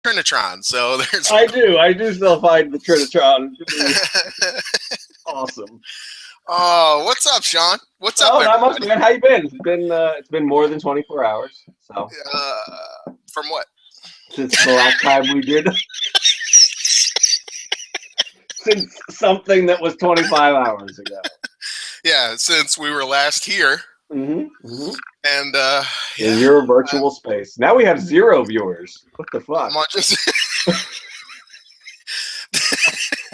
Trinitron. So there's. I do still find the Trinitron to be awesome. Oh, what's up, Sean? What's up, not much, man. How you been? It's been more than 24 hours. So. From what? Since the last time we did. Since something that was 25 hours ago. Yeah, since we were last here. Mm-hmm. Mm-hmm. And in your virtual space. Now we have 0 viewers. What the fuck?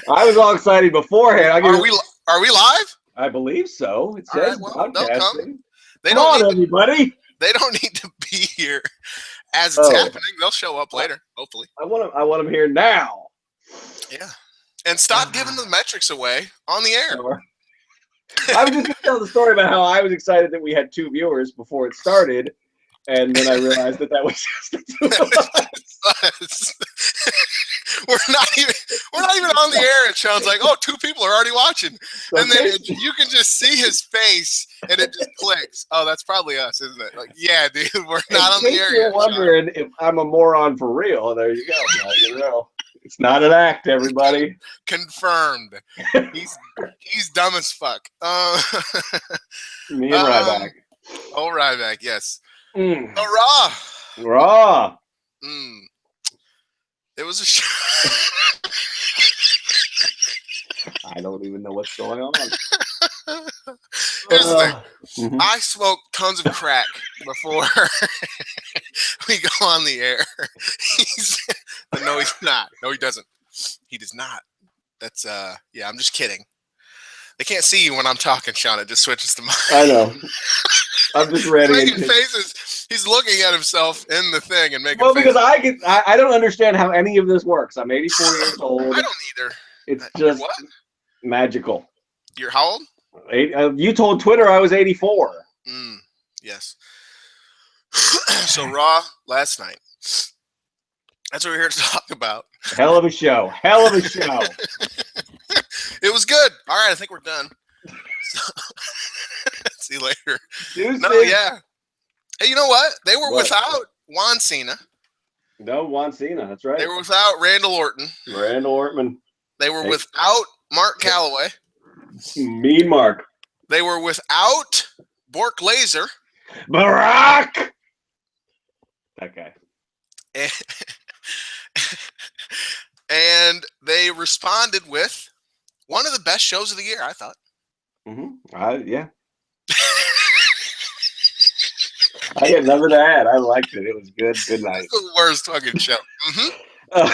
I was all excited beforehand. Are we live? I believe so. It says broadcasting. Come on, everybody. They don't need to be here as it's happening. They'll show up later, hopefully. I want them here now. Yeah. And stop giving the metrics away on the air. Sure. I was just going to tell the story about how I was excited that we had 2 viewers before it started, and then I realized that was just the 2 of us. We're not even on the air. It sounds like, 2 people are already watching, and then you can just see his face, and it just clicks. Oh, that's probably us, isn't it? Like, yeah, dude, we're not on the air. You're wondering if I'm a moron for real. There you go. Now you know. It's not an act, everybody. Confirmed. He's dumb as fuck. Me and Ryback. Oh, Ryback, yes. Raw. It was a show. I don't even know what's going on. Here's the thing. I smoked tons of crack before we go on the air. No, he's not. No, he doesn't. He does not. That's I'm just kidding. They can't see you when I'm talking, Sean. It just switches to mine. I know. I'm just ready. He's making faces. He's looking at himself in the thing and making faces. Because I don't understand how any of this works. I'm 84 years old. I don't either. It's just magical. You're how old? You told Twitter I was 84. Yes. So Raw last night. That's what we're here to talk about. Hell of a show. Hell of a show. It was good. All right, I think we're done. See you later. Yeah. Hey, you know what? They were without Juan Cena. No, Juan Cena. That's right. They were without Randall Orton. They were without Mark Calloway. Mean Mark. They were without Bork Laser. Barack. That guy. And they responded with one of the best shows of the year, I thought. Yeah. I had nothing to add. I liked it. It was good. Good night. It's the worst fucking show. That's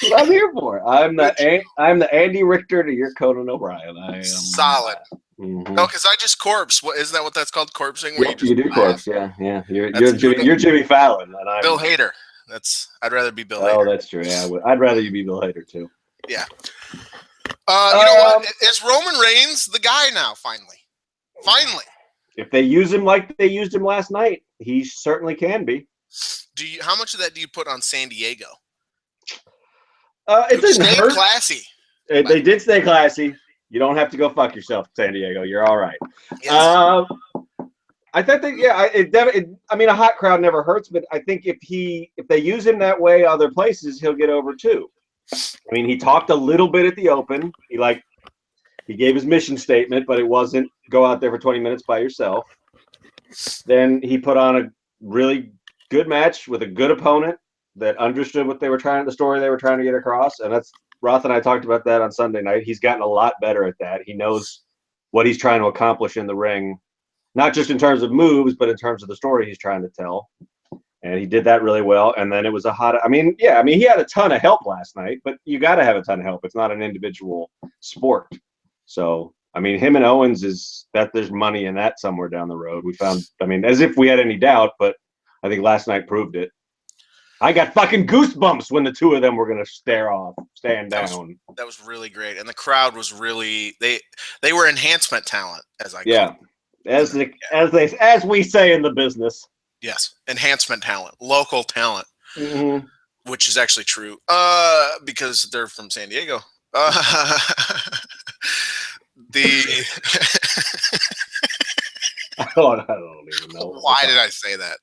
what I'm here for. I'm the Andy Richter to your Conan O'Brien. I am solid. No, because I just corpse. Isn't that what that's called? Corpsing? Where you do corpse. Yeah. You're Jimmy Fallon, and I'm Bill Hader. I'd rather be Bill Hader. Oh, that's true. Yeah, I'd rather you be Bill Hader too. Yeah. You know what? Is Roman Reigns the guy now? Finally. If they use him like they used him last night, he certainly can be. How much of that do you put on San Diego? It didn't hurt. Classy. They did stay classy. You don't have to go fuck yourself, San Diego. You're all right. Yes. I think that a hot crowd never hurts, but I think if they use him that way other places, he'll get over too. I mean, he talked a little bit at the Open. He gave his mission statement, but it wasn't go out there for 20 minutes by yourself. Then he put on a really good match with a good opponent that understood the story they were trying to get across. And Roth and I talked about that on Sunday night. He's gotten a lot better at that. He knows what he's trying to accomplish in the ring, not just in terms of moves, but in terms of the story he's trying to tell. And he did that really well. And then it was he had a ton of help last night, but you got to have a ton of help. It's not an individual sport. So, him and Owens there's money in that somewhere down the road. We found, as if we had any doubt, but I think last night proved it. I got fucking goosebumps when the two of them were going to stand down. That was really great. And the crowd was really, they were enhancement talent, as I call it. As we say in the business. Yes, enhancement talent, local talent, which is actually true because they're from San Diego. I don't even know. Why did I say that?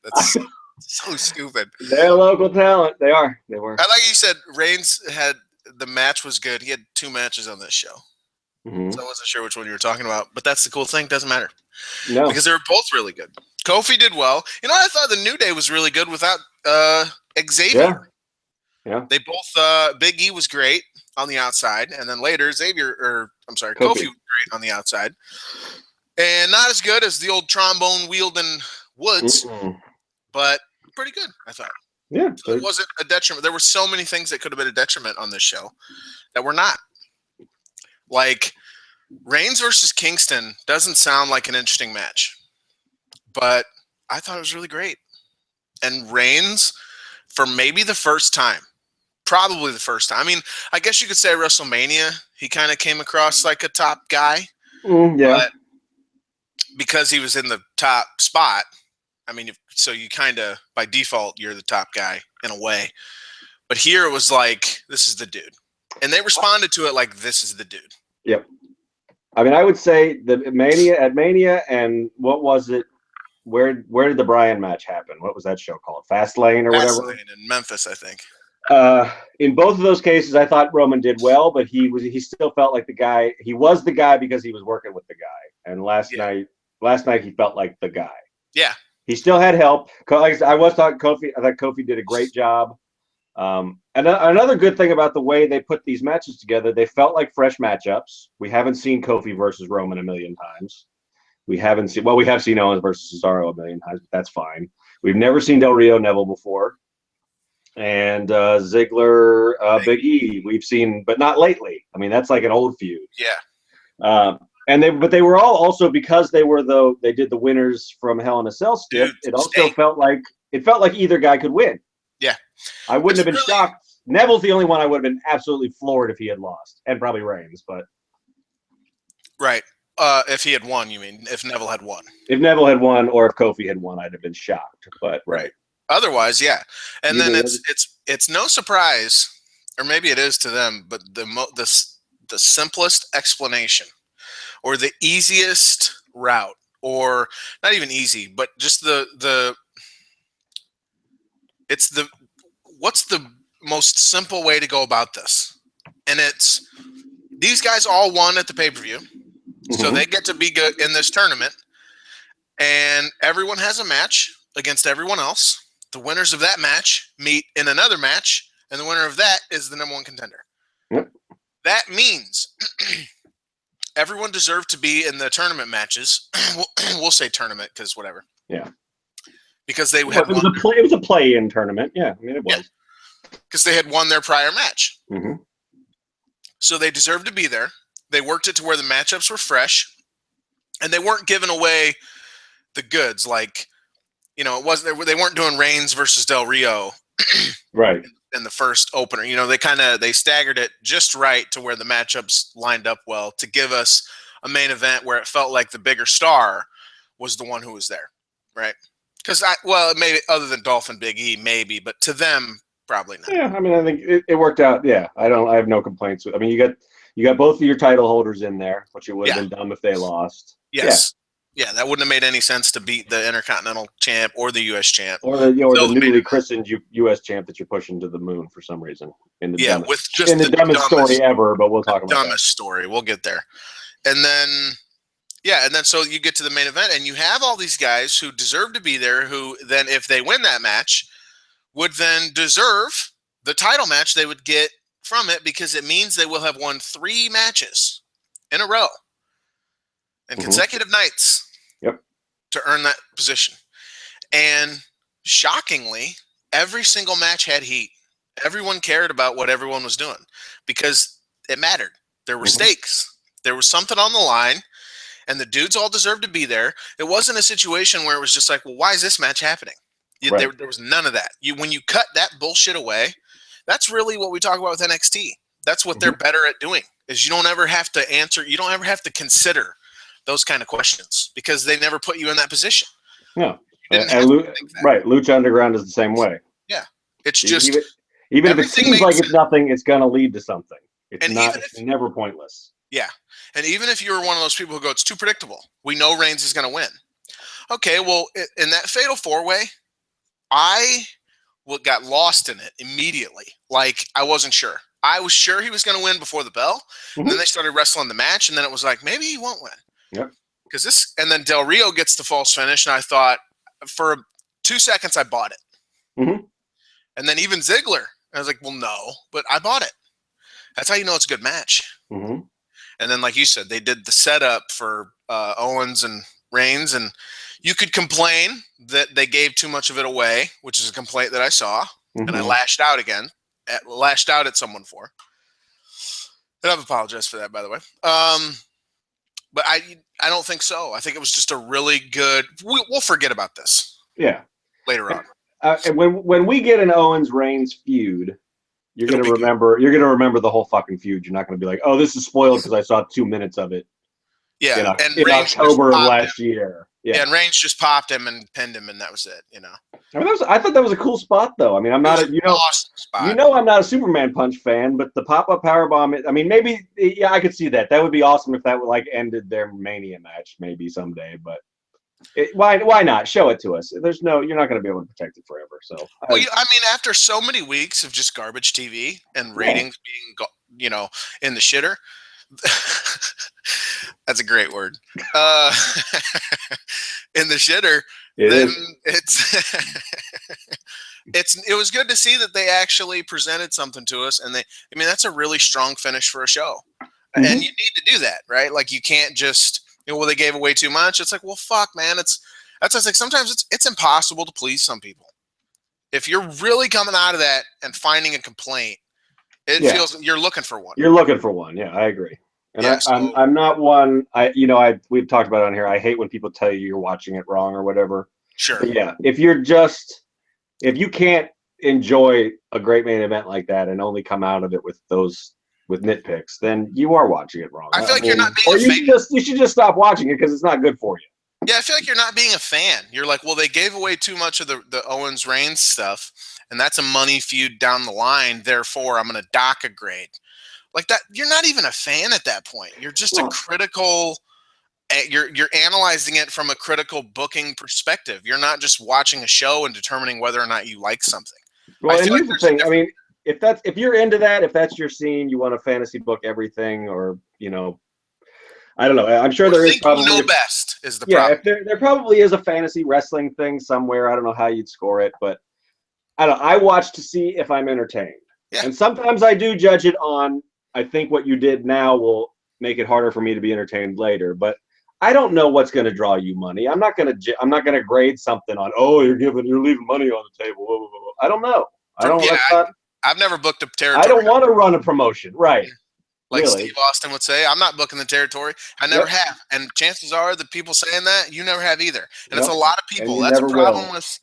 So stupid. They're local talent. They are. They were. I like you said. Reigns had the match was good. He had 2 matches on this show, Mm-hmm. so I wasn't sure which one you were talking about. But that's the cool thing. Doesn't matter. No, because they were both really good. Kofi did well. You know, I thought the New Day was really good without Xavier. Yeah. They both. Big E was great on the outside, and then later Kofi was great on the outside, and not as good as the old trombone wielding Woods, but pretty good, I thought. Yeah, so it wasn't a detriment. There were so many things that could have been a detriment on this show that were not. Like Reigns versus Kingston doesn't sound like an interesting match, but I thought it was really great. And Reigns, for maybe the first time, probably the first time. I mean, I guess you could say WrestleMania, he kind of came across like a top guy. But because he was in the top spot, I mean, so you kind of, by default, you're the top guy in a way. But here it was like, this is the dude. And they responded to it like, this is the dude. Yep. I mean, I would say the Mania and what was it? Where did the Bryan match happen? What was that show called? Fastlane or whatever? Fastlane in Memphis, I think. In both of those cases, I thought Roman did well, but he still felt like the guy. He was the guy because he was working with the guy. And last night he felt like the guy. Yeah. He still had help. Like I was talking Kofi. I thought Kofi did a great job. And another good thing about the way they put these matches together, they felt like fresh matchups. We haven't seen Kofi versus Roman a million times. We have seen Owens versus Cesaro a million times, but that's fine. We've never seen Del Rio Neville before. And Ziggler, Big E, we've seen, but not lately. I mean, that's like an old feud. Yeah. But they were all also, because they did the winners from Hell in a Cell stiff. It also felt like either guy could win. Yeah. I wouldn't have been shocked. Neville's the only one I would have been absolutely floored if he had lost, and probably Reigns, but right. If he had won, you mean? If Neville had won? If Neville had won, or if Kofi had won, I'd have been shocked. But right. Otherwise, yeah. And then it's no surprise, or maybe it is to them, but the simplest explanation, or the easiest route, or not even easy, but just what's the most simple way to go about this? And it's these guys all won at the pay-per-view. So they get to be good in this tournament, and everyone has a match against everyone else. The winners of that match meet in another match, and the winner of that is the number one contender. Yep. That means everyone deserved to be in the tournament matches. We'll say tournament because whatever. Yeah. Because they it was a play-in tournament. Yeah, I mean it was. Because they had won their prior match. Mm-hmm. So they deserved to be there. They worked it to where the matchups were fresh, and they weren't giving away the goods. Like, you know, they weren't doing Reigns versus Del Rio, right, in the first opener. You know, they staggered it just right to where the matchups lined up well to give us a main event where it felt like the bigger star was the one who was there, right? Because maybe other than Dolph and Big E, maybe, but to them, probably not. Yeah, I mean, I think it worked out. Yeah, I have no complaints with. I mean, you got both of your title holders in there, which it would have been dumb if they lost. Yes. Yeah, that wouldn't have made any sense to beat the Intercontinental Champ or the U.S. Champ. Or the newly christened U.S. Champ that you're pushing to the moon for some reason. In the dumbest story ever, but we'll talk about that. Dumbest story. We'll get there. And then so you get to the main event, and you have all these guys who deserve to be there, who then, if they win that match, would then deserve the title match they would get from it, because it means they will have won 3 matches in a row and consecutive nights to earn that position. And shockingly, every single match had heat. Everyone cared about what everyone was doing because it mattered. There were stakes. There was something on the line, and the dudes all deserved to be there. It wasn't a situation where it was just like, well, why is this match happening? There was none of that. When you cut that bullshit away, that's really what we talk about with NXT. That's what they're better at doing, is you don't ever have to answer. You don't ever have to consider those kind of questions because they never put you in that position. No. Lucha Underground is the same way. Yeah. It's just even if it seems like it's nothing, it's going to lead to something. It's never pointless. Yeah. And even if you're one of those people who go, it's too predictable. We know Reigns is going to win. Okay, well, in that fatal 4-way, I got lost in it immediately. Like, I wasn't sure. I was sure he was going to win before the bell. And then they started wrestling the match, and then it was like, maybe he won't win. Yep. And then Del Rio gets the false finish, and I thought, for 2 seconds, I bought it. And then even Ziggler, I was like, well, no, but I bought it. That's how you know it's a good match. And then, like you said, they did the setup for Owens and Reigns, and you could complain that they gave too much of it away, which is a complaint that I saw, and I lashed out at someone for. And I've apologized for that, by the way. But I don't think so. I think it was just a really good. We'll forget about this. Yeah. Later on. And when we get an Owens Reigns feud, you're gonna remember. You're gonna remember the whole fucking feud. You're not gonna be like, oh, this is spoiled because I saw 2 minutes of it. Yeah, in October of last year. Yeah, and Reigns just popped him and pinned him, and that was it. I mean, I thought that was a cool spot, though. I mean, I'm not awesome spot. I'm not a Superman punch fan, but the pop-up powerbomb. I mean, maybe I could see that. That would be awesome if that would ended their Mania match maybe someday. But why not show it to us? You're not going to be able to protect it forever. So I mean, after so many weeks of just garbage TV and ratings being in the shitter. That's a great word. In the shitter, it was good to see that they actually presented something to us, and that's a really strong finish for a show, and you need to do that, right? Like, you can't just they gave away too much. It's like, well, fuck, man. That's like, sometimes it's impossible to please some people. If you're really coming out of that and finding a complaint, it feels you're looking for one. You're looking for one. Yeah, I agree. And I'm not one. We've talked about it on here. I hate when people tell you you're watching it wrong or whatever. Sure. But yeah, if you can't enjoy a great main event like that and only come out of it with nitpicks, then you are watching it wrong. I feel like you're not being a fan. You should just stop watching it because it's not good for you. Yeah, I feel like you're not being a fan. You're like, well, they gave away too much of the Owens Reigns stuff, and that's a money feud down the line. Therefore, I'm going to dock a grade. Like that, you're not even a fan at that point. You're just a critical. You're analyzing it from a critical booking perspective. You're not just watching a show and determining whether or not you like something. Well, and here's the thing. I mean, if you're into that, if that's your scene, you want to fantasy book everything, or I don't know. I'm sure there is probably best is the problem. Yeah, there probably is a fantasy wrestling thing somewhere. I don't know how you'd score it, but I watch to see if I'm entertained, and sometimes I do judge it on. I think what you did now will make it harder for me to be entertained later, but I don't know what's going to draw you money. I'm not going to grade something on, you're leaving money on the table. Blah, blah, blah. I don't know. I've never booked a territory. I don't want to run a promotion. Right. Like Steve Austin would say, I'm not booking the territory. I never have. And chances are the people saying that, you never have either. And it's a lot of people. That's a problem with,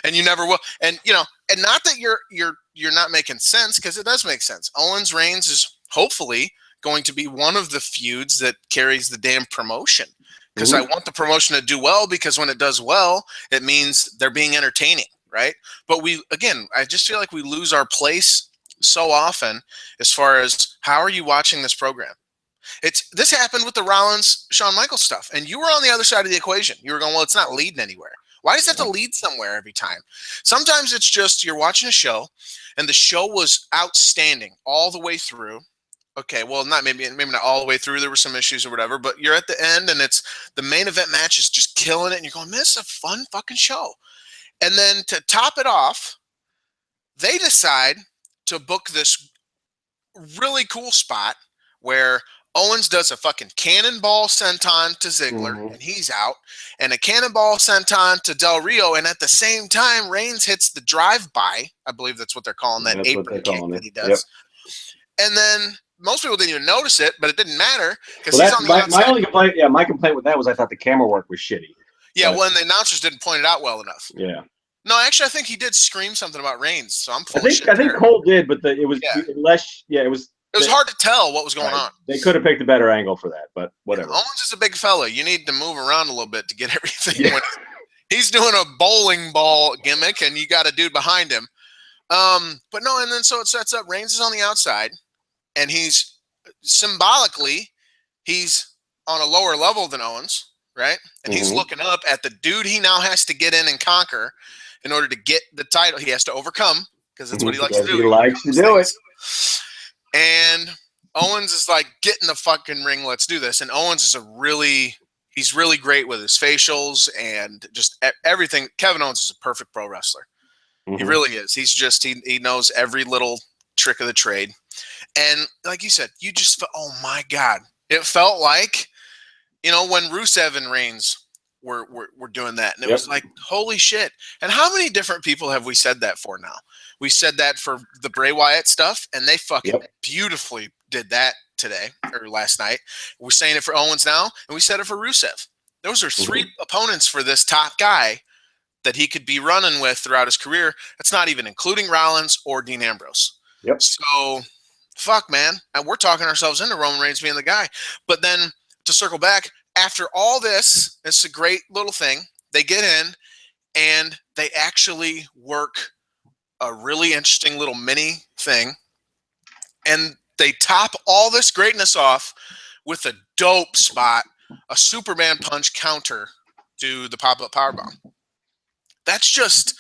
and you never will. And, and not that you're not making sense, because it does make sense. Owens Reigns is hopefully going to be one of the feuds that carries the damn promotion, because I want the promotion to do well, because when it does well, it means they're being entertaining. Right. But I just feel like we lose our place so often as far as how are you watching this program? This happened with the Rollins Shawn Michaels stuff, and you were on the other side of the equation. You were going, well, it's not leading anywhere. Why does it have to lead somewhere every time? Sometimes it's just you're watching a show and the show was outstanding all the way through. Okay, well, maybe not all the way through. There were some issues or whatever, but you're at the end and it's the main event match is just killing it, and you're going, man, this is a fun fucking show. And then to top it off, they decide to book this really cool spot where Owens does a fucking cannonball senton to Ziggler, and he's out, and a cannonball senton to Del Rio, and at the same time, Reigns hits the drive-by. I believe that's what they're calling that apron kick that he does. Yep. And then most people didn't even notice it, but it didn't matter because he's on the outside. My only complaint, my complaint with that was I thought the camera work was shitty. Yeah, when the announcers didn't point it out well enough. Yeah. No, actually, I think he did scream something about Reigns, so I'm full of shit. I think Cole did, but it was less. Yeah, it was. It was hard to tell what was going on. They could have picked a better angle for that, but whatever. Owens is a big fella. You need to move around a little bit to get everything. Yeah. He's doing a bowling ball gimmick, and you got a dude behind him. But no, and then so it sets up. Reigns is on the outside, and he's symbolically, he's on a lower level than Owens, right? And he's looking up at the dude he now has to get in and conquer in order to get the title. He has to overcome because that's what he likes to do. He likes to do it. And Owens is like, get in the fucking ring. Let's do this. And Owens is he's really great with his facials and just everything. Kevin Owens is a perfect pro wrestler. He really is. He's just, he knows every little trick of the trade. And like you said, you just, oh my God. It felt like, you know, when Rusev and Reigns were doing that. And it was like, holy shit. And how many different people have we said that for now? We said that for the Bray Wyatt stuff, and they fucking beautifully did that today or last night. We're saying it for Owens now, and we said it for Rusev. Those are three opponents for this top guy that he could be running with throughout his career. That's not even including Rollins or Dean Ambrose. So, fuck, man. And we're talking ourselves into Roman Reigns being the guy. But then to circle back, after all this, it's a great little thing. They get in, and they actually work a really interesting little mini thing. And they top all this greatness off with a dope spot, a Superman punch counter to the pop-up powerbomb. That's just,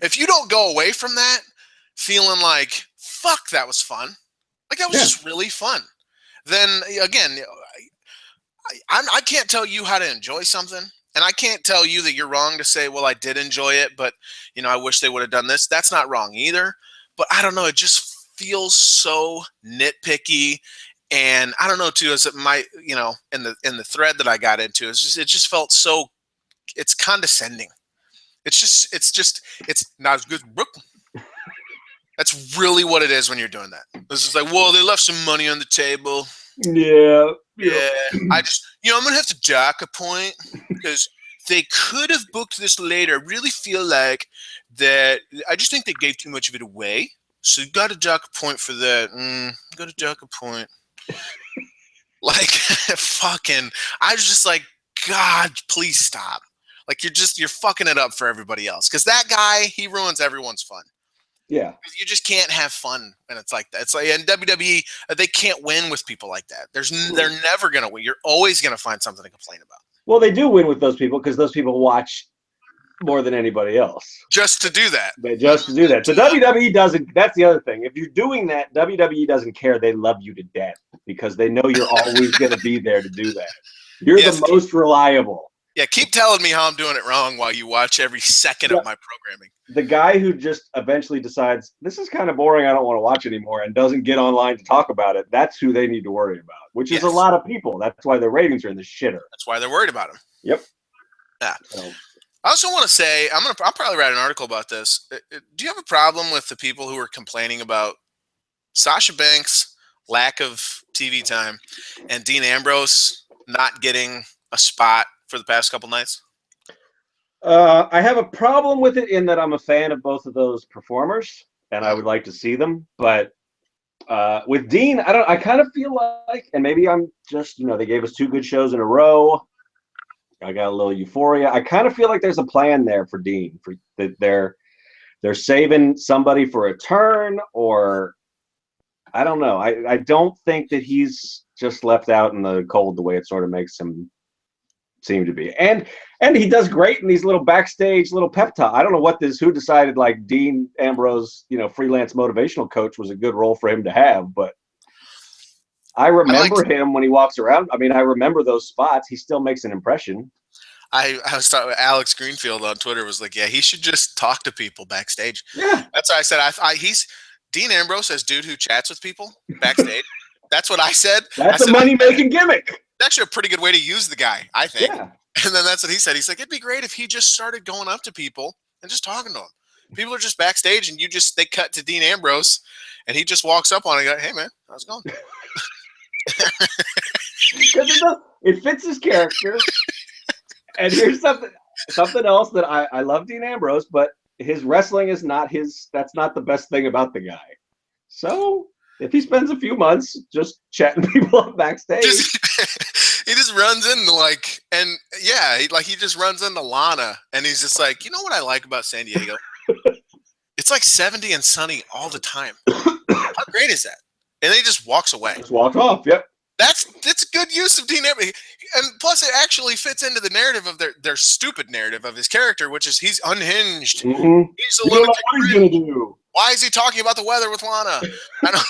if you don't go away from that feeling like, fuck, that was fun. Like, that was just really fun. Then, again, I can't tell you how to enjoy something. And I can't tell you that you're wrong to say, well, I did enjoy it, but, you know, I wish they would have done this. That's not wrong either. But I don't know. It just feels so nitpicky. And I don't know, too, as it might, you know, in the thread that I got into, it just felt so, it's condescending. It's not as good as Brooklyn. That's really what it is when you're doing that. This is like, well, they left some money on the table. Yeah. I just, you know, I'm going to have to dock a point because they could have booked this later. I really feel like that. I just think they gave too much of it away. So you got to dock a point for that. Got to dock a point. Like, fucking, I was just like, God, please stop. Like, you're fucking it up for everybody else. Because that guy, he ruins everyone's fun. Yeah. You just can't have fun when it's like that. It's like, in WWE, they can't win with people like that. They're never going to win. You're always going to find something to complain about. Well, they do win with those people because those people watch more than anybody else. Just to do that. Just to do that. So WWE doesn't, that's the other thing. If you're doing that, WWE doesn't care. They love you to death because they know you're always going to be there to do that. You're the most reliable. Yeah, keep telling me how I'm doing it wrong while you watch every second of my programming. The guy who just eventually decides, this is kind of boring, I don't want to watch anymore, and doesn't get online to talk about it, that's who they need to worry about, which is a lot of people. That's why their ratings are in the shitter. That's why they're worried about him. Yep. Yeah. So. I also want to say, I'll probably write an article about this. Do you have a problem with the people who are complaining about Sasha Banks' lack of TV time and Dean Ambrose not getting a spot for the past couple nights? I have a problem with it in that I'm a fan of both of those performers and I would like to see them. But with Dean, I kind of feel like, and maybe I'm just, you know, they gave us 2 good shows in a row. I got a little euphoria. I kind of feel like there's a plan there for Dean, for that they're saving somebody for a turn, or I don't know. I don't think that he's just left out in the cold the way it sort of makes him seem to be. And he does great in these little backstage little pep talk. I don't know who decided like Dean Ambrose, you know, freelance motivational coach was a good role for him to have, but I remember him when he walks around. I mean, I remember those spots. He still makes an impression. I was talking with Alex Greenfield on Twitter was like, yeah, he should just talk to people backstage. Yeah. That's what I said. He's Dean Ambrose as dude who chats with people backstage. That's what I said. That's a money-making gimmick. Actually a pretty good way to use the guy, I think. Yeah. And then that's what he said. He's like, it'd be great if he just started going up to people and just talking to them. People are just backstage and they cut to Dean Ambrose and he just walks up on it and goes, hey man, how's it going? It fits his character. And here's something else that I love Dean Ambrose, but his wrestling is not that's not the best thing about the guy. So if he spends a few months just chatting people up backstage, he just runs into he just runs into Lana and he's just like, you know what I like about San Diego? It's like 70 and sunny all the time. How great is that? And then he just walks away. Just walks off. Yep. That's good use of Dean Ambrose, and plus it actually fits into the narrative of their stupid narrative of his character, which is he's unhinged. Mm-hmm. He's a You don't know lunatic. what he's gonna do. Why is he talking about the weather with Lana? I don't.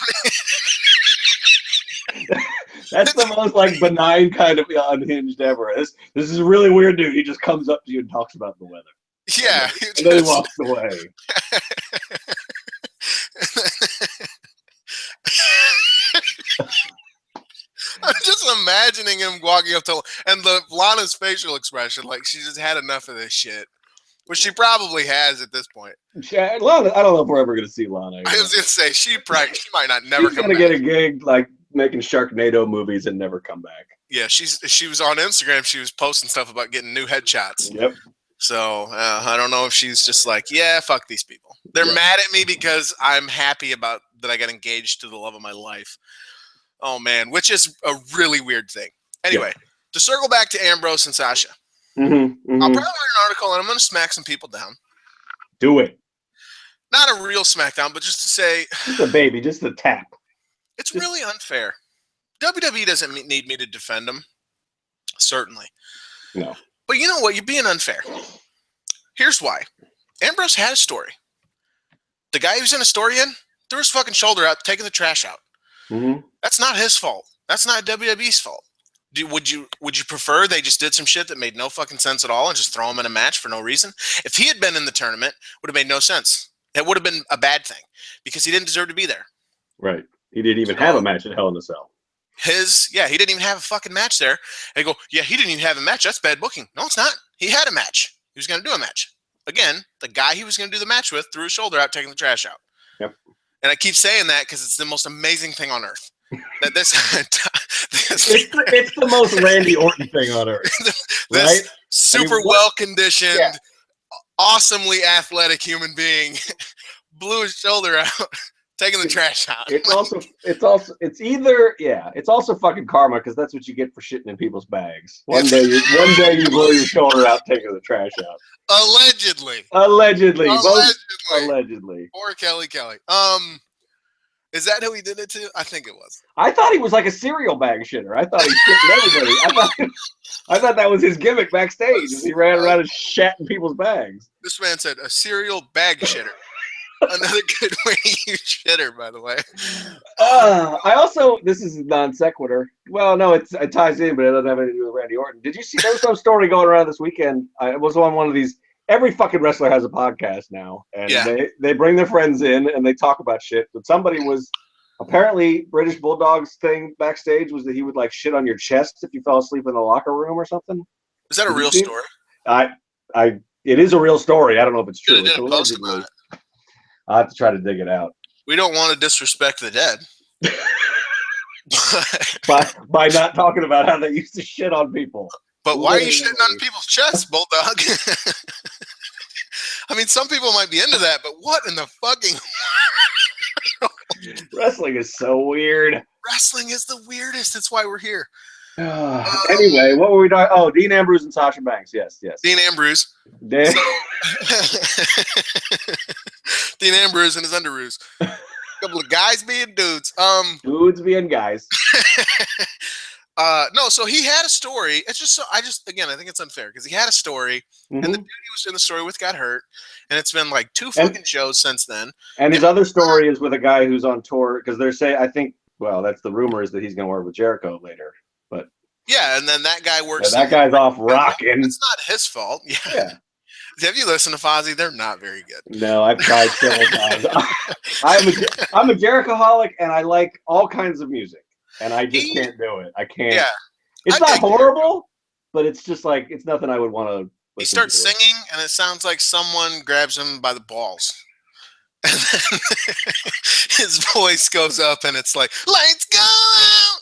That's the most like benign kind of unhinged ever. This is a really weird dude. He just comes up to you and talks about the weather. Yeah, and then he walks away. I'm just imagining him walking up to and Lana's facial expression, like she just had enough of this shit, which she probably has at this point. Lana, I don't know if we're ever going to see Lana. I was gonna say she might not never. She's gonna get a gig like making Sharknado movies and never come back. Yeah, she was on Instagram. She was posting stuff about getting new headshots. Yep. So I don't know if she's just like, yeah, fuck these people. They're mad at me because I'm happy about that I got engaged to the love of my life. Oh man, which is a really weird thing. Anyway, to circle back to Ambrose and Sasha, I'll probably write an article and I'm going to smack some people down. Do it. Not a real smackdown, but just to say, just a baby, just a tap. It's really unfair. WWE doesn't need me to defend them, certainly. No. But you know what? You're being unfair. Here's why. Ambrose had a story. The guy who's in a story threw his fucking shoulder out, taking the trash out. That's not his fault. That's not WWE's fault. Would you prefer they just did some shit that made no fucking sense at all and just throw him in a match for no reason? If he had been in the tournament, it would have made no sense. It would have been a bad thing because he didn't deserve to be there. Right. He didn't even have a match at Hell in a Cell. He didn't even have a fucking match there. And they go, yeah, he didn't even have a match. That's bad booking. No, it's not. He had a match. He was going to do a match. Again, the guy he was going to do the match with threw his shoulder out, taking the trash out. Yep. And I keep saying that because it's the most amazing thing on earth. That it's the most Randy Orton thing on earth. This super well-conditioned, awesomely athletic human being blew his shoulder out, taking the trash out. It's also fucking karma because that's what you get for shitting in people's bags. One day you blow your shoulder out, taking the trash out. Allegedly. Or Kelly. Is that who he did it to? I think it was. I thought he was like a cereal bag shitter. I thought he shitted everybody. I thought that was his gimmick backstage. He ran around and shat in people's bags. This man said a cereal bag shitter. Another good way to use shitter, by the way. I also, this is non sequitur. Well, no, it ties in, but it doesn't have anything to do with Randy Orton. Did you see there was some story going around this weekend? It was on one of these. Every fucking wrestler has a podcast now, and they bring their friends in and they talk about shit. But somebody was apparently British Bulldog's thing backstage was that he would like shit on your chest if you fell asleep in the locker room or something. Is that a real story? It is a real story. I don't know if it's true. It's allegedly. I'll have to try to dig it out. We don't want to disrespect the dead. by not talking about how they used to shit on people. But why are you shitting on people's chests, Bulldog? I mean, some people might be into that, but what in the fucking wrestling is so weird. Wrestling is the weirdest. That's why we're here. Anyway, what were we talking? Oh, Dean Ambrose and Sasha Banks. Yes. Dean Ambrose. Dean Ambrose and his underoos. A couple of guys being dudes. Dudes being guys. No, so he had a story. It's just I think it's unfair because he had a story, and the dude he was in the story with got hurt, and it's been like 2 fucking shows since then. And his other story is with a guy who's on tour because they're saying that's the rumor is that he's going to work with Jericho later. But yeah, and then that guy works. Yeah, that guy's off rocking. It's not his fault. Yeah. Have you listened to Fozzy? They're not very good. No, I've tried several times. I'm a Jerichoholic, and I like all kinds of music. And I just can't do it. I can't. Yeah. It's not horrible, but it's just like, it's nothing I would want to. He starts singing, and it sounds like someone grabs him by the balls. And then his voice goes up, and it's like, lights go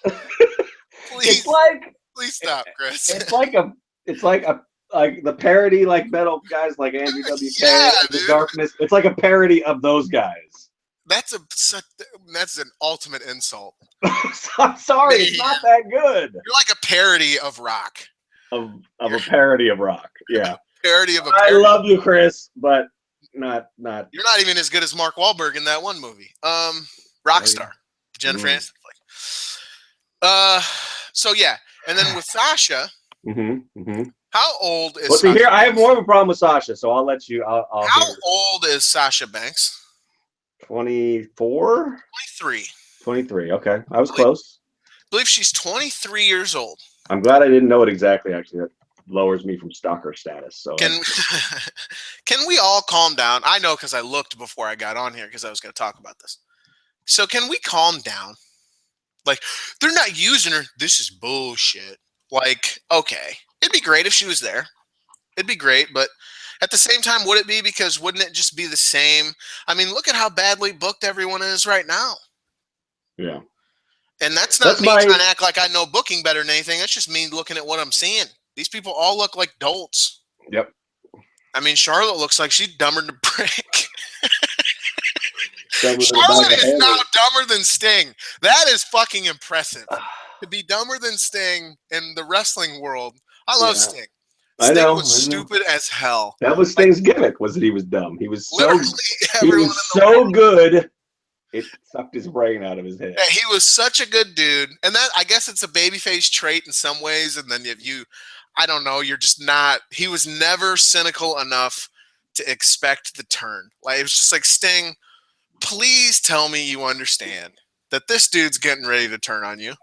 out! Please stop, Chris. It's like the parody, like metal guys like Andrew WK, The Darkness. It's like a parody of those guys. That's an ultimate insult. I'm sorry, it's not that good. You're like a parody of rock. Of a parody of rock, yeah. Parody of a parody. I love you, Chris, but not. You're not even as good as Mark Wahlberg in that one movie. Rockstar. Jennifer Aniston. So yeah, and then with Sasha, how old is? Well, see, Sasha here I Banks? have more of a problem with Sasha, so I'll let you. I'll How hear. old is Sasha Banks? 24? 23. 23. Okay, I was close. I believe she's 23 years old. I'm glad I didn't know it exactly. Actually, that lowers me from stalker status. So Can we all calm down? I know because I looked before I got on here because I was going to talk about this. So can we calm down? Like, they're not using her. This is bullshit. Like, okay, it'd be great if she was there. It'd be great, but at the same time, would it be? Because wouldn't it just be the same? I mean, look at how badly booked everyone is right now. Yeah. And that's not me trying to act like I know booking better than anything. That's just me looking at what I'm seeing. These people all look like dolts. Yep. I mean, Charlotte looks like she's dumber than a brick. Charlotte is now dumber than Sting. That is fucking impressive. To be dumber than Sting in the wrestling world. I love Sting. Sting was stupid as hell. That was Sting's gimmick, was that he was dumb. He was so good. It sucked his brain out of his head. Yeah, he was such a good dude. And that, I guess it's a babyface trait in some ways. And then if you, I don't know, you're just not, he was never cynical enough to expect the turn. Like, it was just like, Sting, please tell me you understand that this dude's getting ready to turn on you.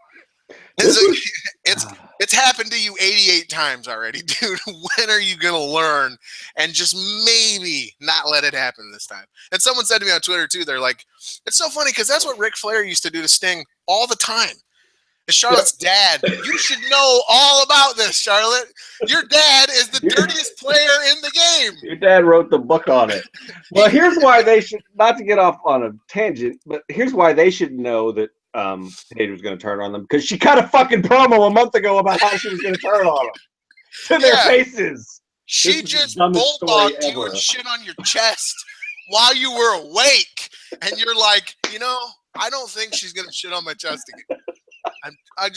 It's happened to you 88 times already, dude. When are you gonna learn and just maybe not let it happen this time? And someone said to me on Twitter too, they're like, it's so funny because that's what Ric Flair used to do to Sting all the time. And Charlotte's dad, you should know all about this, Charlotte. Your dad is the dirtiest player in the game. Your dad wrote the book on it. Well, here's why they should, not to get off on a tangent, but here's why they should know that Paige was going to turn on them, because she cut a fucking promo a month ago about how she was going to turn on them to their faces. She just bulldogged you and shit on your chest while you were awake, and you're like, I don't think she's going to shit on my chest again. I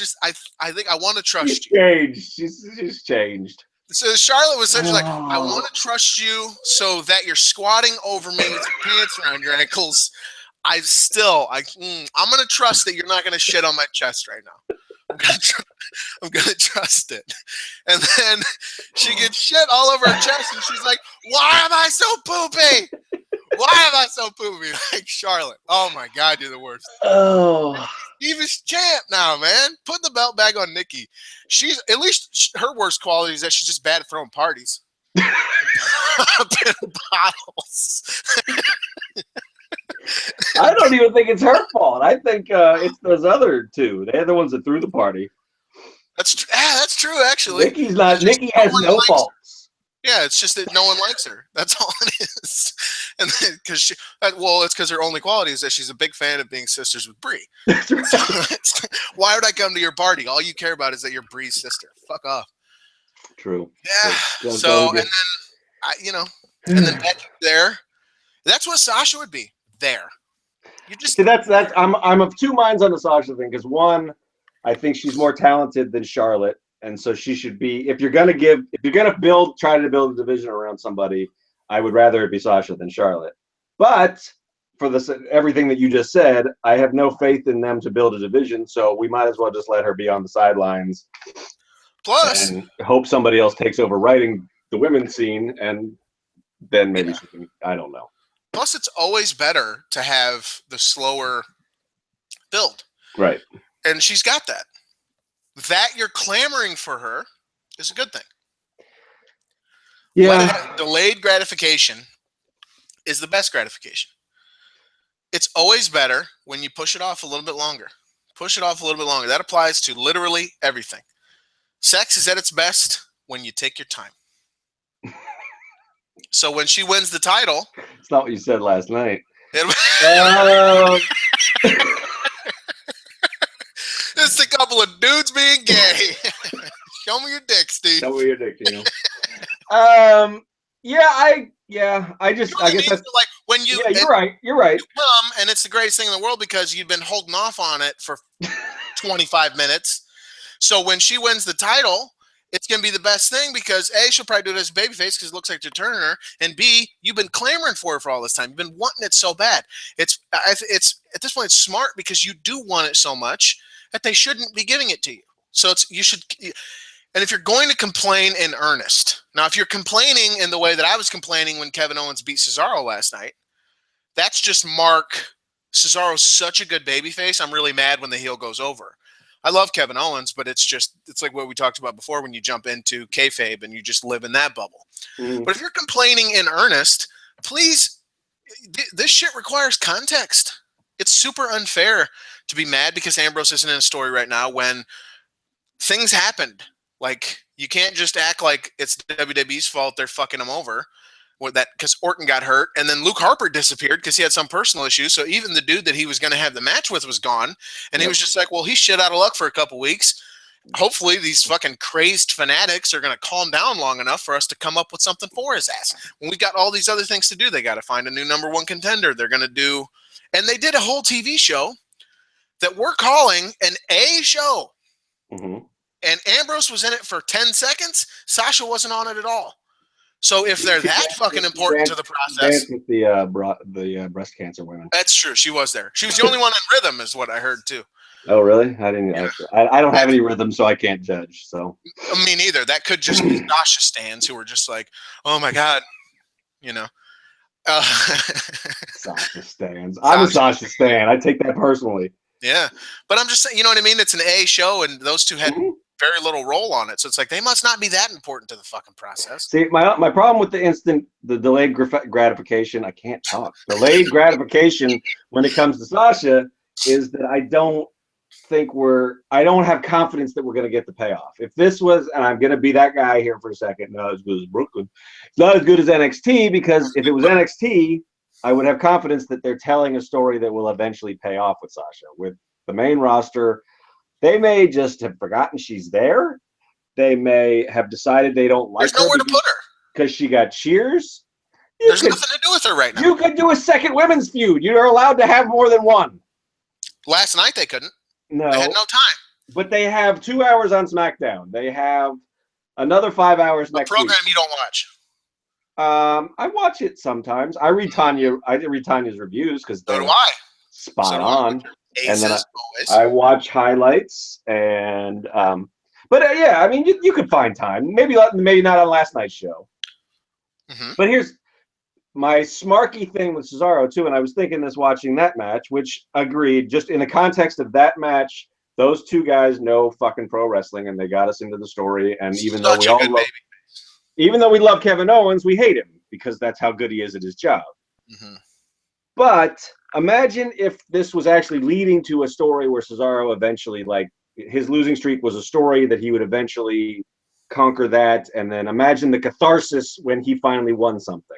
think I want to trust you. Changed. She's changed. So Charlotte was such like, I want to trust you so that you're squatting over me with your pants around your ankles. I'm going to trust that you're not going to shit on my chest right now. I'm going to trust it. And then she gets shit all over her chest, and she's like, why am I so poopy? Why am I so poopy? Like, Charlotte, oh my God, you're the worst. Oh. Divas champ now, man. Put the belt back on Nikki. She's, at least her worst quality is that she's just bad at throwing parties. Bottles. I don't even think it's her fault. I think it's those other two. They're the ones that threw the party. That's true, actually. Nikki has no faults. Yeah, it's just that no one likes her. That's all it is. And then, it's because her only quality is that she's a big fan of being sisters with Brie. Why would I come to your party? All you care about is that you're Brie's sister. Fuck off. True. Yeah. And then, and then Becky there. That's what Sasha would be. There. You just see, that's I'm of two minds on the Sasha thing, because one, I think she's more talented than Charlotte, and so she should be. If you're gonna try to build a division around somebody, I would rather it be Sasha than Charlotte. But for everything that you just said, I have no faith in them to build a division, so we might as well just let her be on the sidelines. Plus, and hope somebody else takes over writing the women's scene, and then maybe she can. I don't know. Plus, it's always better to have the slower build. Right. And she's got that. That you're clamoring for her is a good thing. Yeah. Delayed gratification is the best gratification. It's always better when you push it off a little bit longer. Push it off a little bit longer. That applies to literally everything. Sex is at its best when you take your time. So when she wins the title, it's not what you said last night. It's a couple of dudes being gay. Show me your dick, Steve. Show me your dick, I guess that's like when you. Yeah, you're right. You come, and it's the greatest thing in the world because you've been holding off on it for 25 minutes. So when she wins the title, it's going to be the best thing because A, she'll probably do it as a babyface because it looks like you're turning her, and B, you've been clamoring for it for all this time. You've been wanting it so bad. It's at this point, it's smart because you do want it so much that they shouldn't be giving it to you. So you should. And if you're going to complain in earnest, now if you're complaining in the way that I was complaining when Kevin Owens beat Cesaro last night, that's just Mark. Cesaro's such a good babyface. I'm really mad when the heel goes over. I love Kevin Owens, but it's like what we talked about before when you jump into kayfabe and you just live in that bubble. But if you're complaining in earnest, please, this shit requires context. It's super unfair to be mad because Ambrose isn't in a story right now when things happened. Like, you can't just act like it's WWE's fault they're fucking him over because Orton got hurt, and then Luke Harper disappeared because he had some personal issues. So even the dude that he was going to have the match with was gone, and he was just like, well, he's shit out of luck for a couple weeks. Hopefully these fucking crazed fanatics are going to calm down long enough for us to come up with something for his ass. When we got all these other things to do, they got to find a new #1 contender. They're going to do, and they did a whole TV show that we're calling an A show. And Ambrose was in it for 10 seconds. Sasha wasn't on it at all. So if they're that fucking important to the process, with the breast cancer women. That's true. She was there. She was the only one in rhythm, is what I heard too. Oh, really? I didn't. Yeah. I don't have any rhythm, so I can't judge. So me neither. That could just be Sasha stans who were just like, "Oh my god," you know. Sasha stans. I'm a Sasha stan. I take that personally. Yeah, but I'm just saying, you know what I mean? It's an A show, and those two had very little role on it. So it's like they must not be that important to the fucking process. See, my problem with the delayed gratification, I can't talk. Delayed gratification when it comes to Sasha is that I don't have confidence that we're going to get the payoff. If this was, and I'm going to be that guy here for a second, not as good as Brooklyn. It's not as good as NXT, because if it was NXT, I would have confidence that they're telling a story that will eventually pay off with Sasha. With the main roster, they may just have forgotten she's there. They may have decided they don't like her. There's nowhere to put her. Because she got cheers. There's nothing to do with her right now. You could do a second women's feud. You're allowed to have more than one. Last night they couldn't. No. They had no time. But they have 2 hours on SmackDown. They have another 5 hours next week. A program you don't watch. I watch it sometimes. I read Tanya's reviews because they're spot on. And then I watch highlights and yeah, I mean you could find time. Maybe not on last night's show. But here's my smarky thing with Cesaro too, and I was thinking this watching that match, which agreed, just in the context of that match, those two guys know fucking pro wrestling and they got us into the story. And even though we love Kevin Owens, we hate him because that's how good he is at his job. But imagine if this was actually leading to a story where Cesaro eventually, like, his losing streak was a story that he would eventually conquer that, and then imagine the catharsis when he finally won something.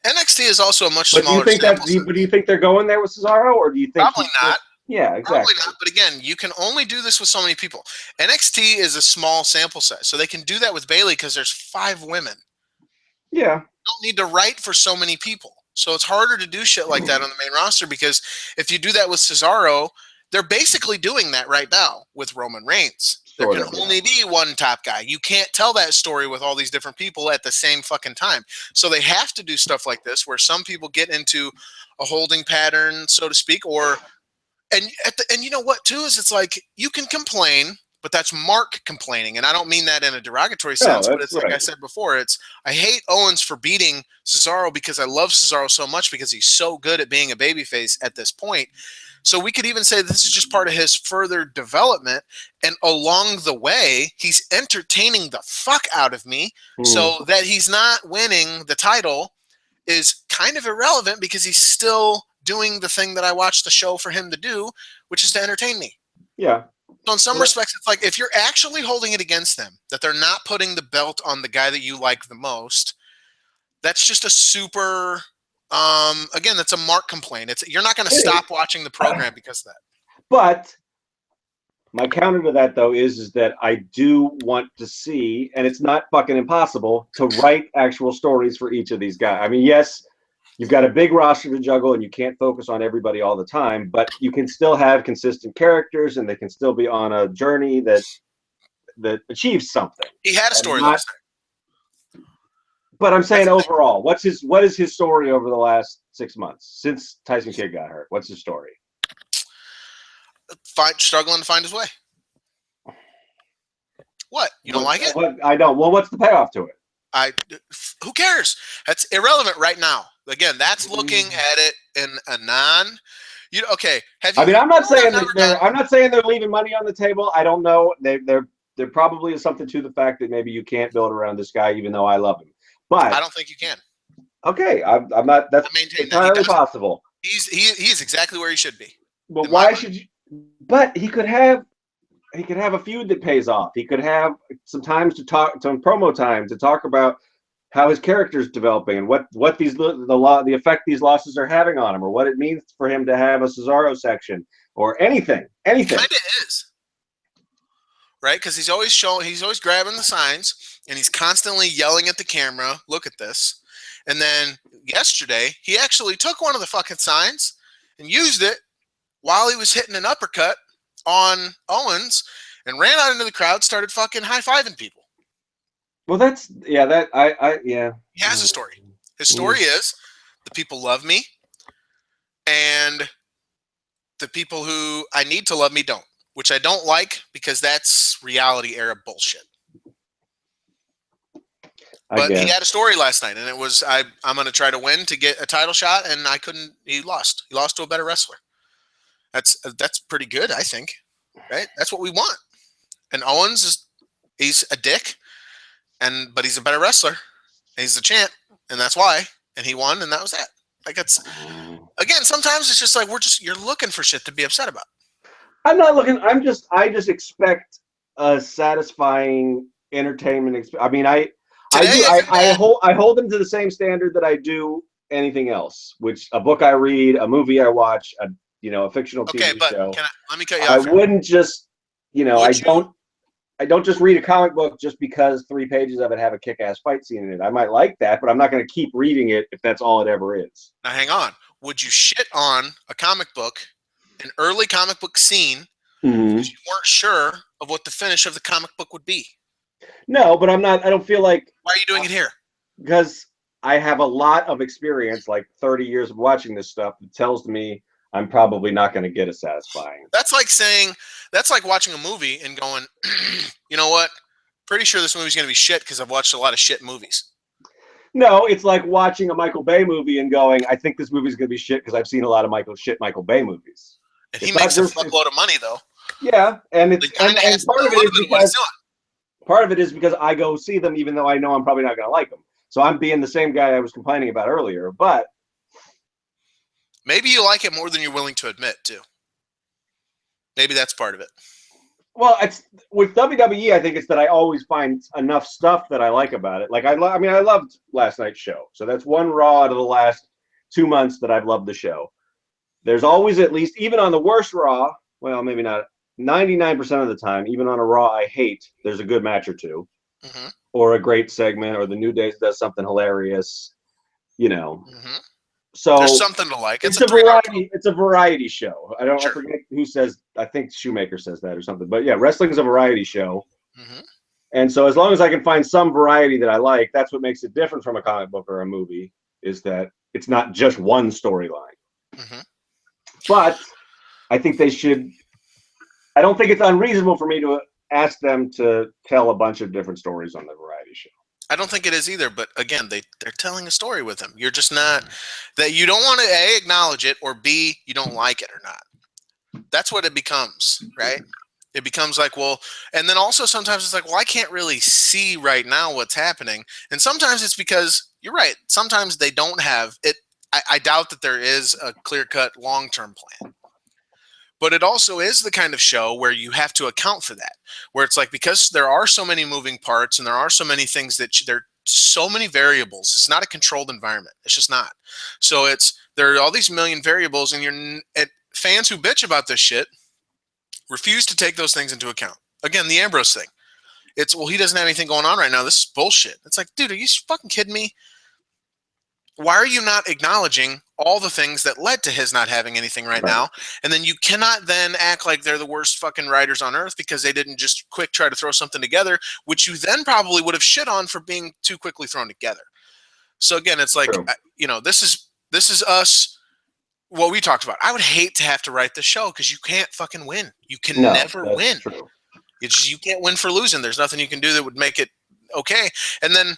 NXT is also a much smaller. Do you think they're going there with Cesaro, or do you think probably not? Yeah, exactly. Probably not. But again, you can only do this with so many people. NXT is a small sample size, so they can do that with Bayley because there's 5 women. Yeah. You don't need to write for so many people. So it's harder to do shit like that on the main roster, because if you do that with Cesaro, they're basically doing that right now with Roman Reigns. There can only be one top guy. You can't tell that story with all these different people at the same fucking time. So they have to do stuff like this where some people get into a holding pattern, so to speak, and you know what too is, it's like you can complain, but that's Mark complaining, and I don't mean that in a derogatory sense, but it's like I said before, I hate Owens for beating Cesaro because I love Cesaro so much because he's so good at being a babyface at this point. So we could even say this is just part of his further development, and along the way, he's entertaining the fuck out of me. So that he's not winning the title is kind of irrelevant because he's still doing the thing that I watched the show for him to do, which is to entertain me. Yeah. So in some respects, it's like if you're actually holding it against them, that they're not putting the belt on the guy that you like the most, that's just a super, again, that's a Mark complaint. You're not going to stop watching the program because of that. But my counter to that, though, is that I do want to see, and it's not fucking impossible, to write actual stories for each of these guys. I mean, yes, you've got a big roster to juggle, and you can't focus on everybody all the time, but you can still have consistent characters, and they can still be on a journey that that achieves something. He had a story last night. But I'm saying overall, what is his story over the last 6 months since Tyson Kidd got hurt? What's his story? Struggling to find his way. What? You don't like it? I don't. Well, what's the payoff to it? Who cares? That's irrelevant right now. Again, that's looking at it in a okay. I'm not saying they're leaving money on the table. I don't know. There probably is something to the fact that maybe you can't build around this guy, even though I love him. But I don't think you can. Okay, I'm not. That's entirely possible. He's exactly where he should be. But why should you? But he could have a feud that pays off. He could have some promo time to talk about how his character's developing and what the effect these losses are having on him, or what it means for him to have a Cesaro section or anything. Kind of is, right? Because he's always grabbing the signs and he's constantly yelling at the camera. Look at this. And then yesterday he actually took one of the fucking signs and used it while he was hitting an uppercut on Owens and ran out into the crowd, started fucking high-fiving people. Well, He has a story. His story is the people love me, and the people who I need to love me don't, which I don't like because that's reality era bullshit. But he had a story last night, and it was I'm going to try to win to get a title shot, and I couldn't. He lost. He lost to a better wrestler. That's pretty good, I think. Right? That's what we want. And Owens he's a dick. But he's a better wrestler, and he's the champ, and that's why. And he won, and that was that. Like again, sometimes it's just like you're looking for shit to be upset about. I'm not looking. I just expect a satisfying entertainment experience. I mean, I hold them to the same standard that I do anything else, which a book I read, a movie I watch, a fictional TV show. Let me cut you off. I wouldn't just, I don't just read a comic book just because 3 pages of it have a kick-ass fight scene in it. I might like that, but I'm not going to keep reading it if that's all it ever is. Now, hang on. Would you shit on a comic book, an early comic book scene, because you weren't sure of what the finish of the comic book would be? No, but I don't feel like... Why are you doing it here? Because I have a lot of experience, like 30 years of watching this stuff, that tells me I'm probably not going to get a satisfying. That's like watching a movie and going, you know what? Pretty sure this movie's going to be shit because I've watched a lot of shit movies. No, it's like watching a Michael Bay movie and going, I think this movie's going to be shit because I've seen a lot of Michael Bay movies. And he makes a fuckload of money, though. Yeah, and part of it is because I go see them even though I know I'm probably not going to like them. So I'm being the same guy I was complaining about earlier, but maybe you like it more than you're willing to admit, too. Maybe that's part of it. Well, it's with WWE, I think it's that I always find enough stuff that I like about it. Like I loved last night's show. So that's one Raw out of the last 2 months that I've loved the show. There's always at least, even on the worst Raw, well, maybe not 99% of the time, even on a Raw I hate, there's a good match or two, or a great segment, or the New Day does something hilarious, So there's something to like. It's a variety. It's a variety show. I forget who says. I think Shoemaker says that or something. But yeah, wrestling is a variety show. And so as long as I can find some variety that I like, that's what makes it different from a comic book or a movie. Is that it's not just one storyline. But I think they should. I don't think it's unreasonable for me to ask them to tell a bunch of different stories on the variety show. I don't think it is either, but again, they're telling a story with him. You're just not that you don't want to A, acknowledge it, or B, you don't like it or not. That's what it becomes, right? It becomes like, well, and then also sometimes it's like, well, I can't really see right now what's happening. And sometimes it's because you're right. Sometimes they don't have it. I doubt that there is a clear-cut long-term plan. But it also is the kind of show where you have to account for that, where it's like, because there are so many moving parts and there are so many things that there are so many variables. It's not a controlled environment. It's just not. So there are all these million variables, and fans who bitch about this shit refuse to take those things into account. Again, the Ambrose thing. It's, well, he doesn't have anything going on right now. This is bullshit. It's like, dude, are you fucking kidding me? Why are you not acknowledging all the things that led to his not having anything right now? And then you cannot then act like they're the worst fucking writers on earth because they didn't just quick try to throw something together, which you then probably would have shit on for being too quickly thrown together. So again, it's like, this is us. What we talked about. I would hate to have to write this show because you can't fucking win. You can never win. True. You can't win for losing. There's nothing you can do that would make it okay. And then,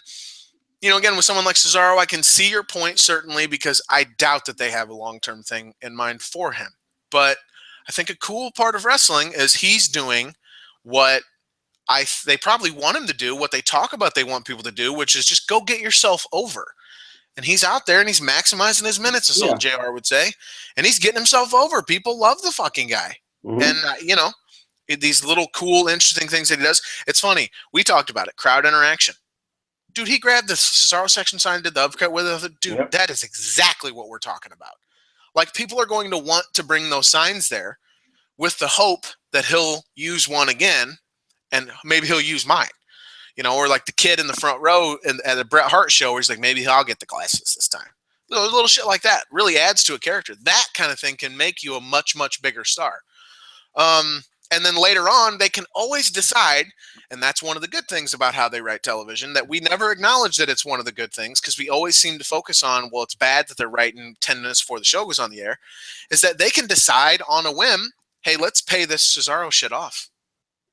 again, with someone like Cesaro, I can see your point, certainly, because I doubt that they have a long-term thing in mind for him. But I think a cool part of wrestling is he's doing what they probably want him to do, what they talk about they want people to do, which is just go get yourself over. And he's out there and he's maximizing his minutes, as old JR would say. And he's getting himself over. People love the fucking guy. Mm-hmm. And, these little cool, interesting things that he does. It's funny. We talked about it. Crowd interaction. Dude, he grabbed the Cesaro section sign and did the upcut with it. Dude, that is exactly what we're talking about. Like, people are going to want to bring those signs there with the hope that he'll use one again and maybe he'll use mine. Or like the kid in the front row at a Bret Hart show where he's like, maybe I'll get the glasses this time. Little shit like that really adds to a character. That kind of thing can make you a much, much bigger star. And then later on, they can always decide, and that's one of the good things about how they write television, that we never acknowledge that it's one of the good things because we always seem to focus on, well, it's bad that they're writing 10 minutes before the show goes on the air, is that they can decide on a whim, hey, let's pay this Cesaro shit off.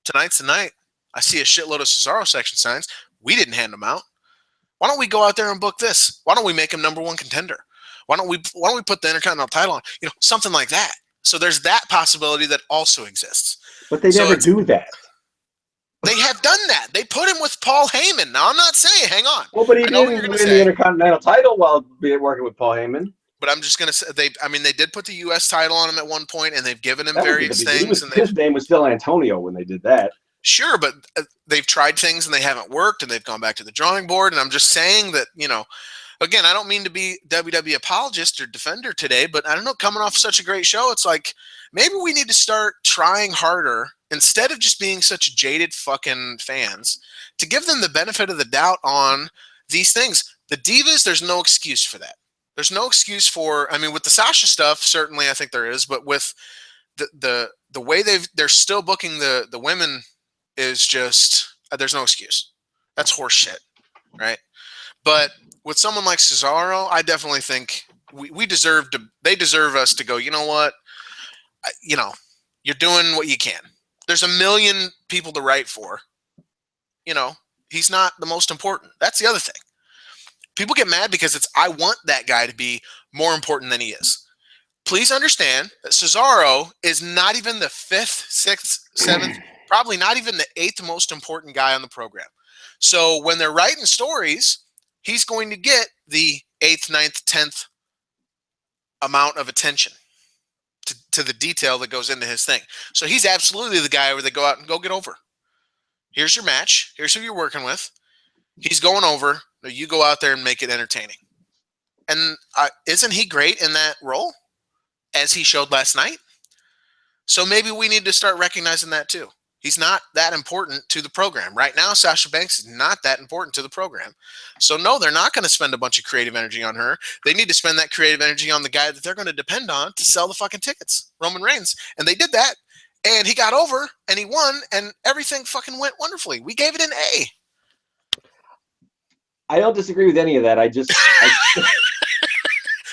Tonight's the night. I see a shitload of Cesaro section signs. We didn't hand them out. Why don't we go out there and book this? Why don't we make him number one contender? Why don't we put the Intercontinental title on? Something like that. So there's that possibility that also exists. But they never do that. They have done that. They put him with Paul Heyman. Now, I'm not saying, hang on. Well, but he didn't win the Intercontinental title while working with Paul Heyman. But I'm just going to say, they did put the U.S. title on him at one point, and they've given him various things. His name was still Antonio when they did that. Sure, but they've tried things and they haven't worked, and they've gone back to the drawing board. And I'm just saying that, again, I don't mean to be WWE apologist or defender today, but I don't know, coming off such a great show, it's like maybe we need to start trying harder instead of just being such jaded fucking fans to give them the benefit of the doubt on these things. The Divas, there's no excuse for that. There's no excuse for, with the Sasha stuff, certainly I think there is, but with the way they're still booking the women is just, there's no excuse. That's horse shit, right? But with someone like Cesaro, I definitely think they deserve us to go, you know what? You're doing what you can. There's a million people to write for. He's not the most important. That's the other thing. People get mad because I want that guy to be more important than he is. Please understand that Cesaro is not even the 5th, 6th, 7th, probably not even the 8th most important guy on the program. So when they're writing stories, he's going to get the 8th, 9th, 10th amount of attention to the detail that goes into his thing. So he's absolutely the guy where they go out and go get over. Here's your match. Here's who you're working with. He's going over. You go out there and make it entertaining. And isn't he great in that role, as he showed last night? So maybe we need to start recognizing that too. He's not that important to the program. Right now, Sasha Banks is not that important to the program. So no, they're not going to spend a bunch of creative energy on her. They need to spend that creative energy on the guy that they're going to depend on to sell the fucking tickets, Roman Reigns. And they did that. And he got over and he won and everything fucking went wonderfully. We gave it an A. I don't disagree with any of that.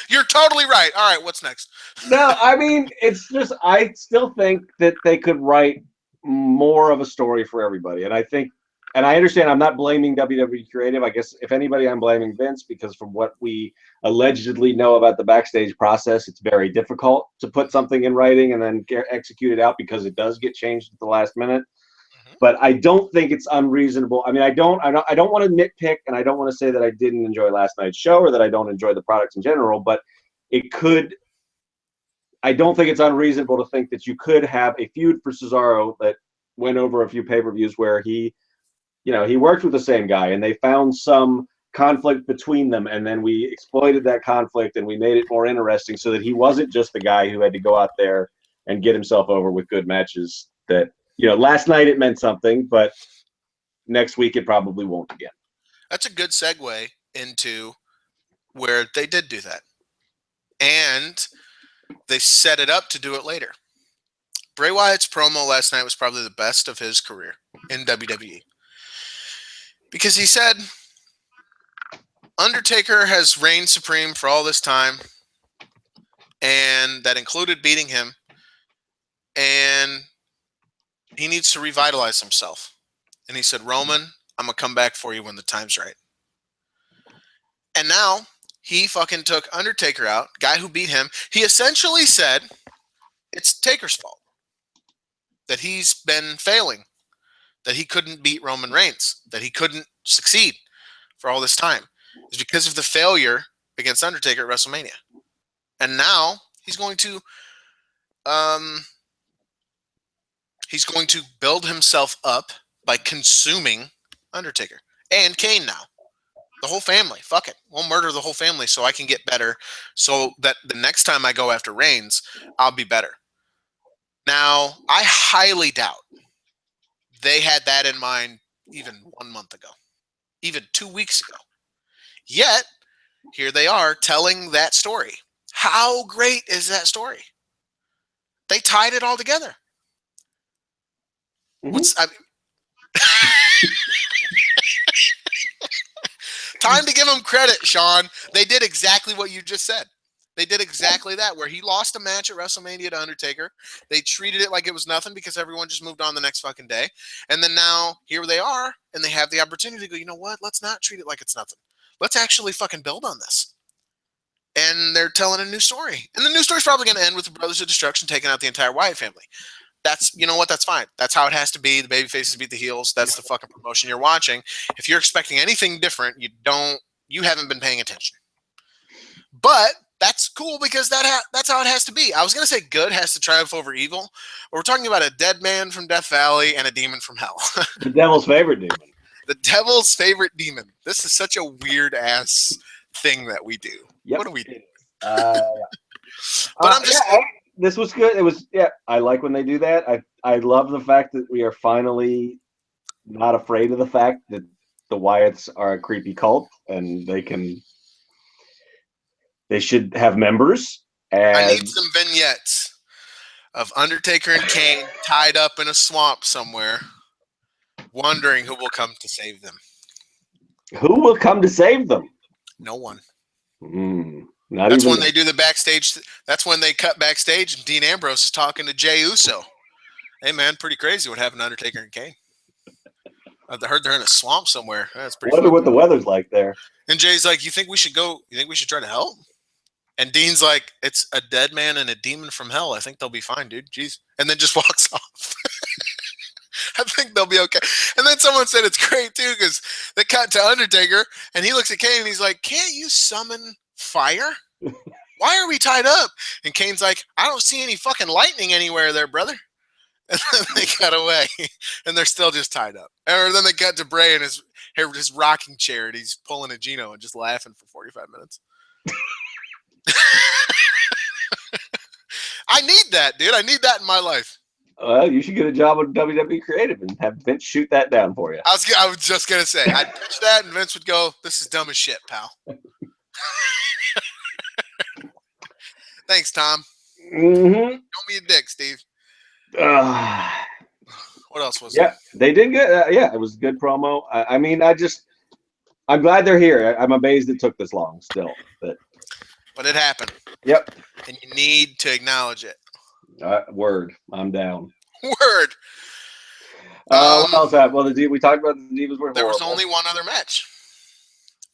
You're totally right. All right, what's next? No, it's just, I still think that they could write more of a story for everybody. And I understand I'm not blaming WWE Creative. I guess if anybody, I'm blaming Vince, because from what we allegedly know about the backstage process, it's very difficult to put something in writing and then execute it out because it does get changed at the last minute. But I don't think it's unreasonable. I don't want to nitpick, and I don't want to say that I didn't enjoy last night's show or that I don't enjoy the products in general, but I don't think it's unreasonable to think that you could have a feud for Cesaro that went over a few pay-per-views where he worked with the same guy and they found some conflict between them, and then we exploited that conflict and we made it more interesting so that he wasn't just the guy who had to go out there and get himself over with good matches that, last night it meant something, but next week it probably won't again. That's a good segue into where they did do that. And they set it up to do it later. Bray Wyatt's promo last night was probably the best of his career in WWE. Because he said, Undertaker has reigned supreme for all this time, and that included beating him, and he needs to revitalize himself. And he said, Roman, I'm going to come back for you when the time's right. And now he fucking took Undertaker out, guy who beat him. He essentially said it's Taker's fault that he's been failing, that he couldn't beat Roman Reigns, that he couldn't succeed for all this time. It's because of the failure against Undertaker at WrestleMania. And now he's going to build himself up by consuming Undertaker and Kane now. The whole family. Fuck it. We'll murder the whole family so I can get better, so that the next time I go after Reigns, I'll be better. Now, I highly doubt they had that in mind even 1 month ago, even 2 weeks ago. Yet, here they are telling that story. How great is that story? They tied it all together. Mm-hmm. Time to give them credit, Sean. They did exactly what you just said. They did exactly that, where he lost a match at WrestleMania to Undertaker. They treated it like it was nothing because everyone just moved on the next fucking day. And then now, here they are, and they have the opportunity to go, you know what? Let's not treat it like it's nothing. Let's actually fucking build on this. And they're telling a new story. And the new story's probably going to end with the Brothers of Destruction taking out the entire Wyatt family. That's, you know what, that's fine. That's how it has to be. The baby faces beat the heels. That's the fucking promotion you're watching. If you're expecting anything different, you haven't been paying attention. But that's cool because that's how it has to be. I was going to say good has to triumph over evil, but we're talking about a dead man from Death Valley and a demon from hell. The devil's favorite demon. The devil's favorite demon. This is such a weird ass thing that we do. Yep. What do we do? But I'm just... this was good. It was, I like when they do that. I love the fact that we are finally not afraid of the fact that the Wyatts are a creepy cult and they should have members. And I need some vignettes of Undertaker and Kane tied up in a swamp somewhere, wondering who will come to save them. Who will come to save them? No one. That's when they do the backstage. That's when they cut backstage and Dean Ambrose is talking to Jey Uso. Hey man, pretty crazy what happened to Undertaker and Kane. I heard they're in a swamp somewhere. That's pretty. Wonder what the weather's like there. And Jay's like, "You think we should go? You think we should try to help?" And Dean's like, "It's a dead man and a demon from hell. I think they'll be fine, dude. Jeez." And then just walks off. I think they'll be okay. And then someone said it's great too because they cut to Undertaker and he looks at Kane and he's like, "Can't you summon fire? Why are we tied up?" And Kane's like, "I don't see any fucking lightning anywhere there, brother." And then they cut away, and they're still just tied up. Or then they cut to Bray in his rocking chair, and he's pulling a Geno and just laughing for 45 minutes. I need that, dude. I need that in my life. Well, you should get a job with WWE Creative and have Vince shoot that down for you. I was just gonna say, I'd pitch that, and Vince would go, "This is dumb as shit, pal." Thanks, Tom. Mm-hmm. Don't be a dick, Steve. What else was there? They did good. It was a good promo. I'm glad they're here. I'm amazed it took this long still. But it happened. Yep. And you need to acknowledge it. Word. I'm down. Word. What else happened? Well, we talked about the Divas were there was only one other match.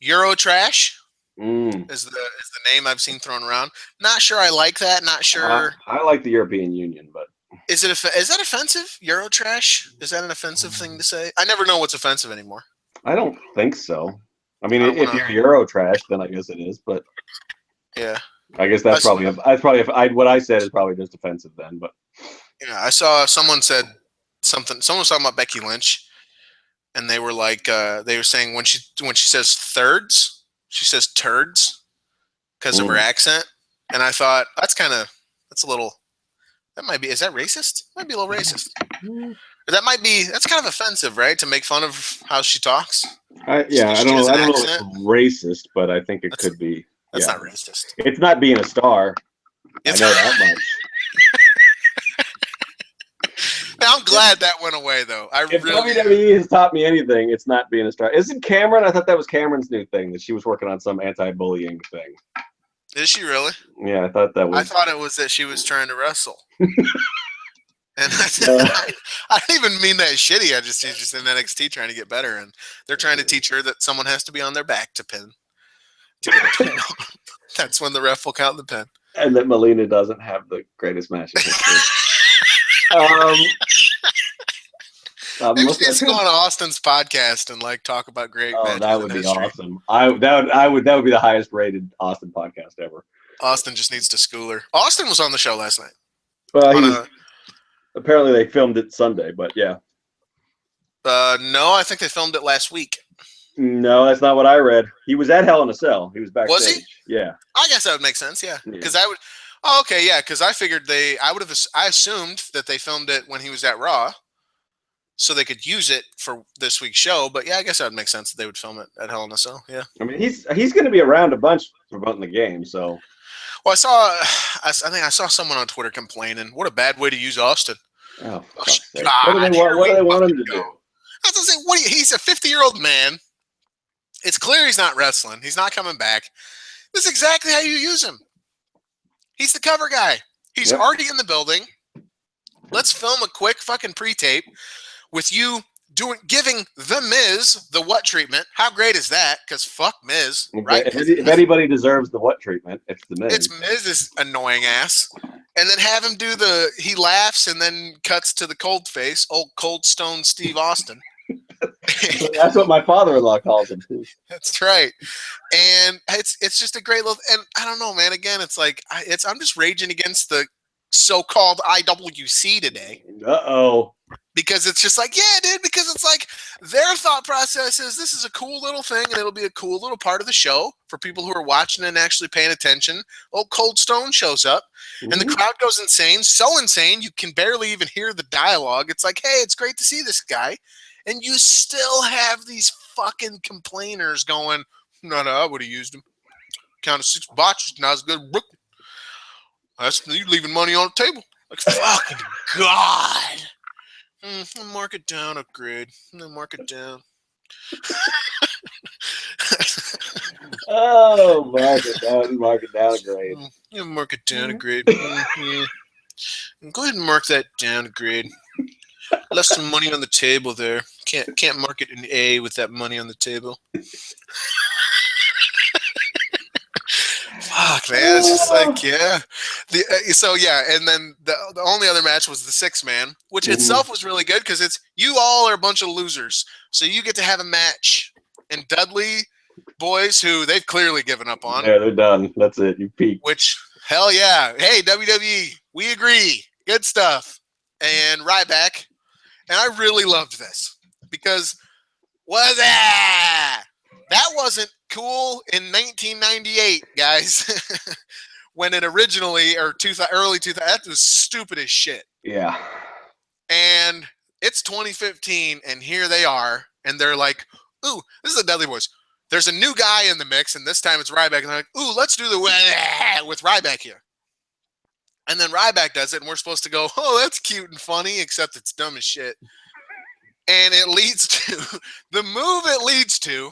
Eurotrash is the name I've seen thrown around. Not sure I like that. Not sure. I like the European Union, but is that offensive? Eurotrash? Is that an offensive thing to say? I never know what's offensive anymore. I don't think so. I mean, if you're Eurotrash, then I guess it is. But yeah, I guess that's probably what I said is probably just offensive then. But yeah, I saw someone said something. Someone was talking about Becky Lynch, and they were like, they were saying when she says thirds, she says turds because of her accent. And I thought that's a little. That might be. Is that racist? Might be a little racist. That's kind of offensive, right? To make fun of how she talks. I don't know. I don't know if it's racist, but I think it could be. That's not racist. It's not being a star. I know that much. I'm glad that went away, though. If WWE has taught me anything, it's not being a star. Isn't Cameron? I thought that was Cameron's new thing, that she was working on some anti-bullying thing. Is she really? Yeah, I thought that was. I thought it was that she was trying to wrestle. And I don't even mean that shitty. She's just in NXT trying to get better, and they're trying to teach her that someone has to be on their back to pin. To get a pin. That's when the ref will count the pin. And that Melina doesn't have the greatest match in history. Maybe she needs to go on Austin's podcast and talk about great matches. That would be awesome. That would be the highest rated Austin podcast ever. Austin just needs to school her. Austin was on the show last night. Well, apparently they filmed it Sunday, but yeah. No, I think they filmed it last week. No, that's not what I read. He was at Hell in a Cell. He was backstage. Was he? Yeah. I guess that would make sense. Yeah, because I would. Oh, okay, yeah, because I figured I assumed that they filmed it when he was at Raw, so they could use it for this week's show. But yeah, I guess that would make sense that they would film it at Hell in a Cell. Yeah. I mean, he's going to be around a bunch promoting the game, so. Well, I think I saw someone on Twitter complaining, "What a bad way to use Austin." Oh, God! What do they want him to do? I was gonna say, he's a 50-year-old man. It's clear he's not wrestling. He's not coming back. This is exactly how you use him. He's the cover guy. He's already in the building. Let's film a quick fucking pre-tape with you giving the Miz the what treatment. How great is that? Because fuck Miz, right? If anybody deserves the what treatment, it's the Miz. It's Miz's annoying ass. And then have him do he laughs and then cuts to the cold face, old Cold Stone Steve Austin. That's what my father-in-law calls him. That's right. And it's just a great little, and I don't know, man. Again, it's I'm just raging against the so-called IWC today. Uh-oh. Because it's just yeah, dude, because it's their thought process is this is a cool little thing and it'll be a cool little part of the show for people who are watching and actually paying attention. Old Cold Stone shows up and the crowd goes insane, so insane you can barely even hear the dialogue. It's hey, it's great to see this guy. And you still have these fucking complainers going, no, I would have used him. Count of 6 botches, not as good. That's you leaving money on the table. Fucking God. Mark it down, upgrade. Mark it down. Oh, mark it down, a grade. Mark it down, a grade. Go ahead and mark that down, a grade. Left some money on the table there. Can't mark it an A with that money on the table. Fuck, man. It's just yeah. And then the only other match was the 6-man, which itself was really good because it's you all are a bunch of losers. So you get to have a match. And Dudley Boyz, who they've clearly given up on. Yeah, they're done. That's it. You peaked. Which, hell yeah. Hey, WWE, we agree. Good stuff. And Ryback. And I really loved this because that wasn't cool in 1998, guys. When it originally, or early 2000, that was stupid as shit. Yeah. And it's 2015, and here they are, and they're like, ooh, this is the Dudley Boyz. There's a new guy in the mix, and this time it's Ryback. And they're like, ooh, let's do the with Ryback here. And then Ryback does it, and we're supposed to go, oh, that's cute and funny, except it's dumb as shit. And it leads to, the move it leads to,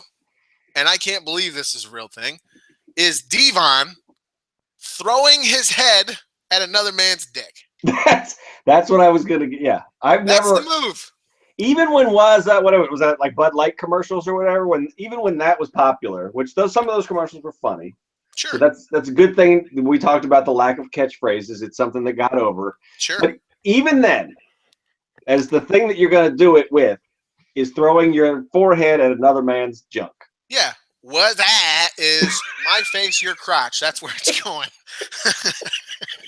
and I can't believe this is a real thing, is Devon throwing his head at another man's dick. That's what I was going to get. Yeah. That's the move. Even when was that like Bud Light commercials or whatever, even when that was popular, which some of those commercials were funny. Sure. So that's a good thing. We talked about the lack of catchphrases. It's something that got over. Sure. But even then, as the thing that you're going to do it with is throwing your forehead at another man's junk. Yeah. What that is my face, your crotch. That's where it's going.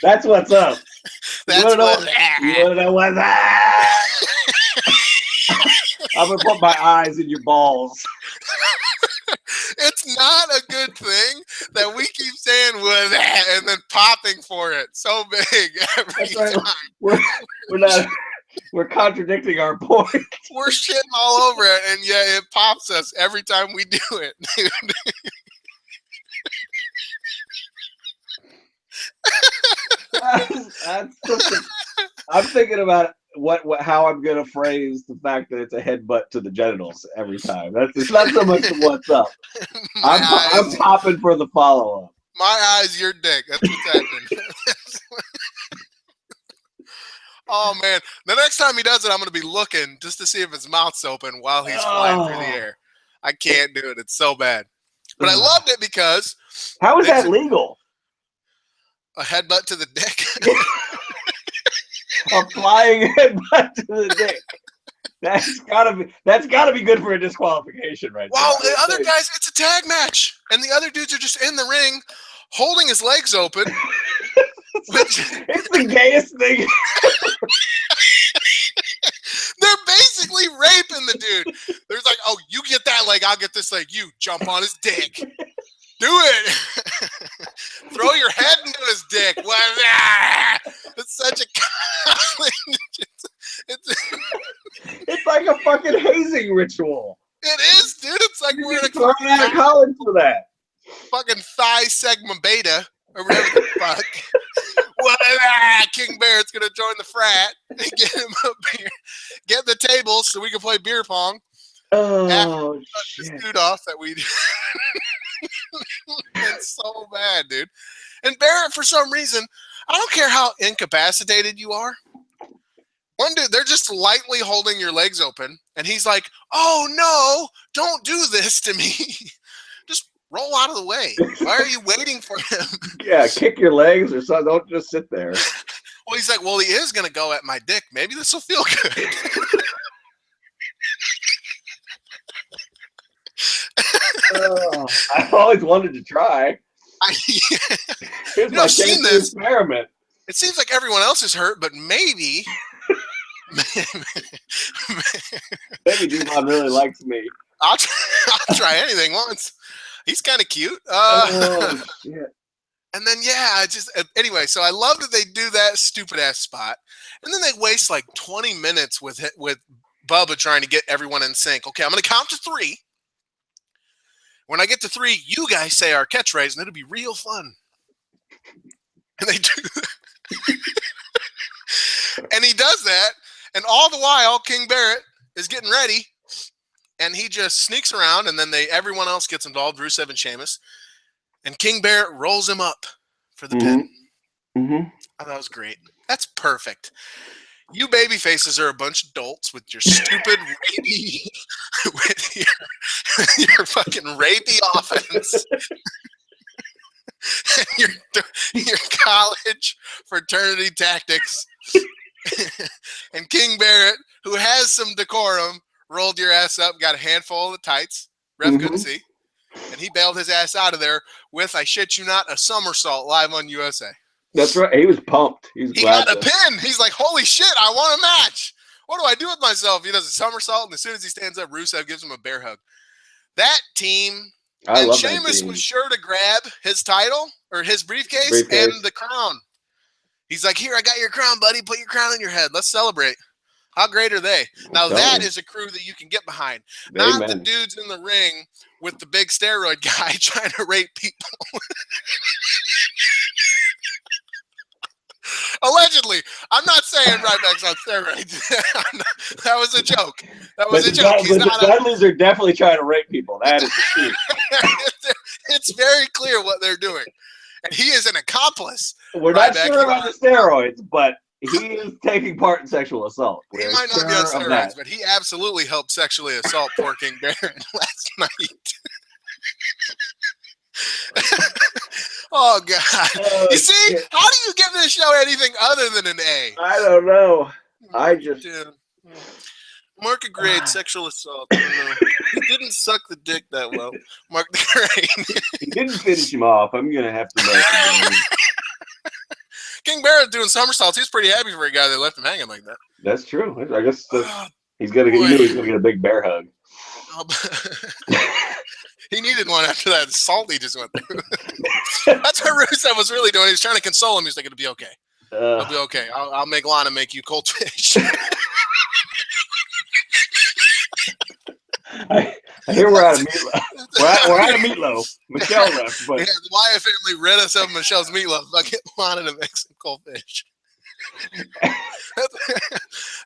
That's what's up. That's you want to know what's that? I'm going to put my eyes in your balls. It's not a good thing that we keep saying "was that" and then popping for it so big every time. We're not. We're contradicting our point. We're shitting all over it, and yeah, it pops us every time we do it, dude. I'm thinking about how I'm gonna phrase the fact that it's a headbutt to the genitals every time. It's not so much what's up. I'm popping for the follow up. My eyes, your dick. That's what's happening. Oh man! The next time he does it, I'm gonna be looking just to see if his mouth's open while he's flying through the air. I can't do it. It's so bad. But I loved it because how is that legal? A headbutt to the dick. A flying headbutt to the dick. That's gotta be good for a disqualification, right? Well, the other guys, it's a tag match, and the other dudes are just in the ring, holding his legs open. It's the gayest thing. They're basically raping the dude. There's like, oh, you get that leg, I'll get this leg. You jump on his dick. Do it. Throw your head into his dick. It's such a it's like a fucking hazing ritual. It is, dude. It's like we're in a thrown out of college for that. Fucking thigh segment beta or whatever the fuck. King Barrett's gonna join the frat and get him up here. Get the tables so we can play beer pong. Oh shit! This dude off that we. It's so bad, dude. And Barrett, for some reason, I don't care how incapacitated you are. One dude, they're just lightly holding your legs open, and he's like, "Oh no, don't do this to me." Just roll out of the way. Why are you waiting for him? Yeah, kick your legs or something. Don't just sit there. Well, he's like, well, he is going to go at my dick. Maybe this will feel good. I've always wanted to try. Here's my chance to experiment. It seems like everyone else is hurt, but maybe. Maybe D-Bob really likes me. I'll try anything once. He's kind of cute. Shit. And then, anyway, so I love that they do that stupid ass spot. And then they waste like 20 minutes with Bubba trying to get everyone in sync. Okay, I'm going to count to 3. When I get to 3, you guys say our catchphrase, and it'll be real fun. And they do that. And he does that. And all the while, King Barrett is getting ready. And he just sneaks around, and then everyone else gets involved, Rusev and Sheamus. And King Barrett rolls him up for the pin. Mm-hmm. Oh, that was great. That's perfect. You baby faces are a bunch of dolts with your stupid rapey, with your fucking rapey offense. your college fraternity tactics. And King Barrett, who has some decorum, rolled your ass up, got a handful of the tights. Ref couldn't see. And he bailed his ass out of there with, I shit you not, a somersault live on USA. That's right. He was pumped. He got a pin. He's like, holy shit, I want a match. What do I do with myself? He does a somersault, and as soon as he stands up, Rusev gives him a bear hug. That team, and Sheamus was sure to grab his title or his briefcase and the crown. He's like, here, I got your crown, buddy. Put your crown on your head. Let's celebrate. How great are they? Now, that is a crew that you can get behind. Not the dudes in the ring with the big steroid guy trying to rape people. Allegedly. I'm not saying Ryback's on steroids. That was a joke. That was a joke. The Dudleys are definitely trying to rape people. That is the key. It's very clear what they're doing. And he is an accomplice. We're not sure about the steroids, but he is taking part in sexual assault. He might not be on steroids, but he absolutely helped sexually assault poor King Baron last night. Oh, God. You see? Shit. How do you give this show anything other than an A? I don't know. Dude. Mark a grade, sexual assault. I don't know. He didn't suck the dick that well. Mark the grade. He didn't finish him off. I'm going to have to make it. King Barrett doing somersaults. He's pretty happy for a guy that left him hanging like that. That's true. I guess he's going to get a big bear hug. He needed one after that salt he just went through. That's what Rusev was really doing. He was trying to console him. He's like, it'll be okay. I'll be okay. I'll make Lana make you cold fish. I hear we're out of meatloaf. We're out of meatloaf. Michelle left, but yeah, the Wyatt family rid us of Michelle's meatloaf. I get Lana to make some cold fish.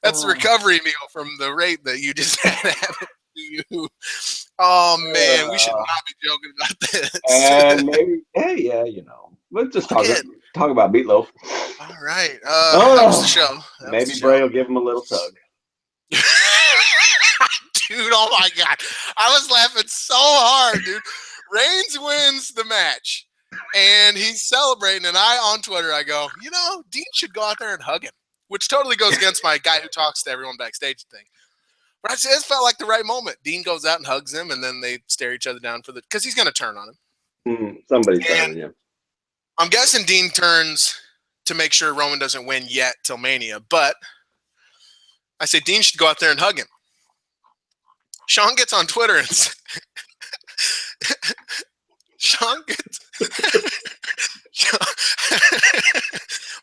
That's the recovery meal from the rape that you just had happen to you. Oh man, we should not be joking about this. And maybe, hey, yeah, let's just talk about meatloaf. All right. That was the show. Maybe Bray will give him a little tug. Dude, oh my God. I was laughing so hard, dude. Reigns wins the match, and he's celebrating, and on Twitter, I go, Dean should go out there and hug him, which totally goes against my guy who talks to everyone backstage thing. But it felt like the right moment. Dean goes out and hugs him, and then they stare each other down because he's going to turn on him. Somebody's turning, yeah. I'm guessing Dean turns to make sure Roman doesn't win yet till Mania, but I say Dean should go out there and hug him. Sean gets on Twitter and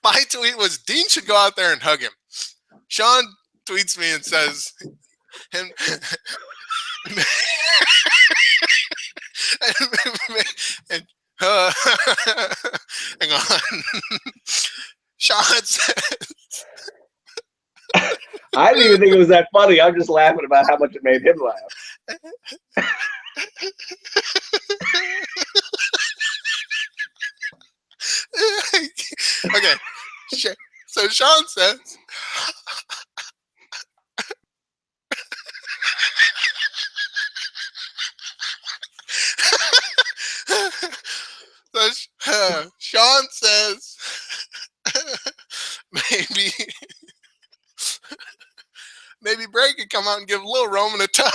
my tweet was Dean should go out there and hug him. Sean tweets me and says, hang on. Sean says, I didn't even think it was that funny. I'm just laughing about how much it made him laugh. Okay. So Sean says, Sean says, maybe Bray could come out and give Lil Roman a tug.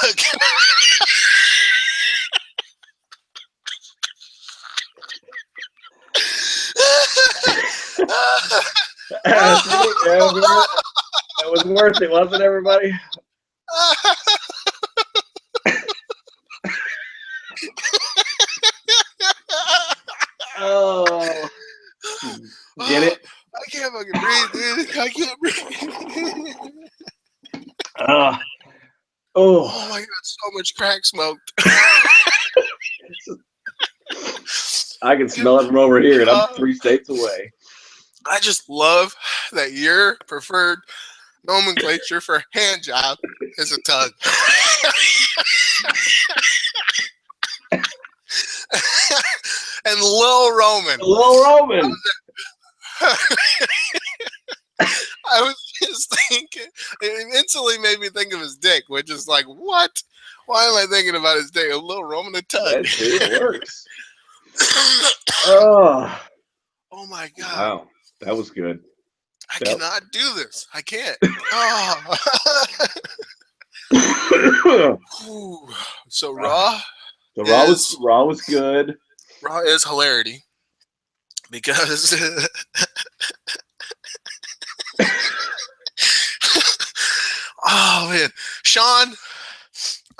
That was worth it, wasn't it, everybody? Oh, get it? I can't fucking breathe, dude. I can't breathe. Oh my God, so much crack smoked. I can smell it from over here, and I'm 3 states away. I just love that your preferred nomenclature for hand job is a tug. And Lil Roman. I was just thinking, it instantly made me think of his dick, which is like, what? Why am I thinking about his dick? A Lil Roman a tug. It works. Oh my God. Wow. That was good. I cannot do this. I can't. So Raw. Raw was good. Raw is hilarity because oh man, Sean,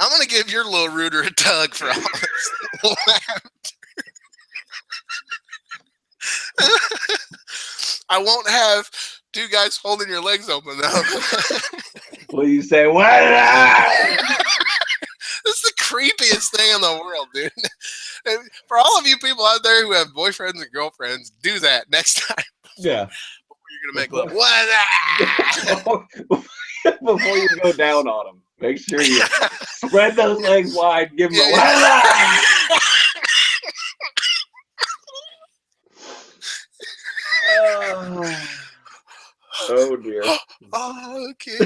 I'm gonna give your little Rueter a tug for all this. I won't have 2 guys holding your legs open though. Will you say what? This is the creepiest thing in the world, dude. And for all of you people out there who have boyfriends and girlfriends, do that next time. Yeah. Before you're gonna make love. What? Before you go down on them, make sure you spread those legs wide. Give them Oh dear. Oh, okay.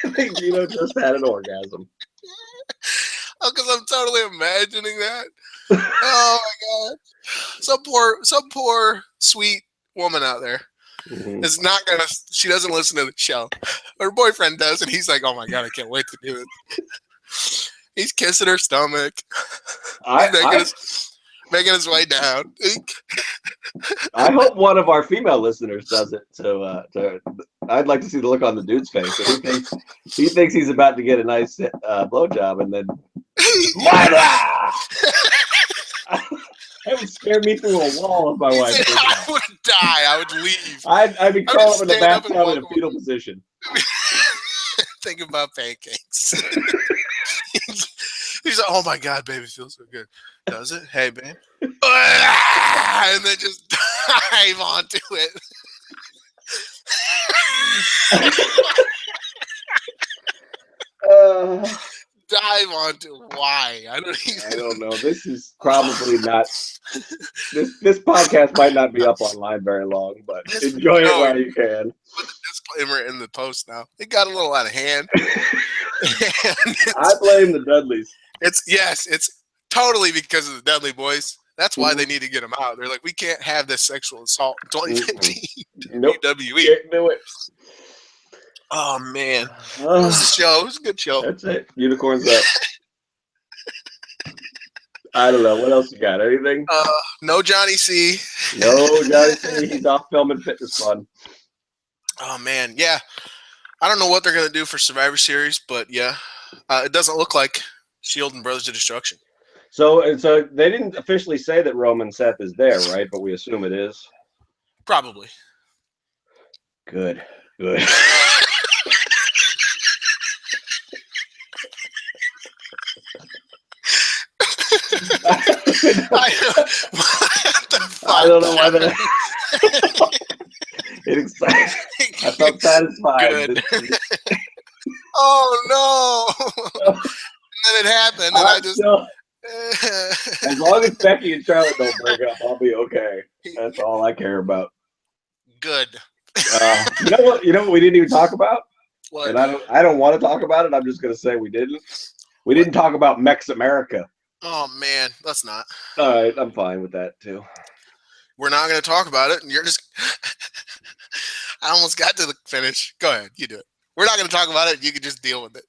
I think Geno just had an orgasm. Oh, because I'm totally imagining that. Oh my God. Some poor sweet woman out there is not gonna. She doesn't listen to the show. Her boyfriend does, and he's like, "Oh my God, I can't wait to do it." He's kissing her stomach. Making his way down. I hope one of our female listeners does it. So I'd like to see the look on the dude's face. He thinks he's about to get a nice blowjob, and then That would scare me through a wall if my He wife said, did I that. would die. I would leave. I'd be I would crawling in the stand up and bathtub in a walk fetal position. Think about pancakes. He's like, oh my God, baby, feels so good. Does it? Hey, babe. And then just dive onto it. Dive onto why? I don't know. This is probably not. This podcast might not be up online very long, but enjoy it while you can. Put the disclaimer in the post now. It got a little out of hand. I blame the Dudleys. It's totally because of the Dudley Boyz. That's why they need to get them out. They're like, we can't have this sexual assault in 2015. Nope. WWE. Can't do it. Oh man, it was a show. It was a good show. That's it. Unicorns up. I don't know. What else you got? Anything? No Johnny C. No Johnny C. He's off filming Fitness Fun. Oh man, yeah. I don't know what they're gonna do for Survivor Series, but yeah, it doesn't look like Shield and Brothers of Destruction. So they didn't officially say that Roman Seth is there, right? But we assume it is. Probably. Good. I don't know whether it excites. I felt satisfied. Oh no! And then it happened, and I just. As long as Becky and Charlotte don't break up, I'll be okay. That's all I care about. Good. You know what? You know what we didn't even talk about? What? And I don't want to talk about it. I'm just gonna say we didn't. We didn't talk about Mex America. Oh man, let's not. All right, I'm fine with that too. We're not going to talk about it, and you're just. I almost got to the finish. Go ahead, you do it. We're not going to talk about it. You can just deal with it.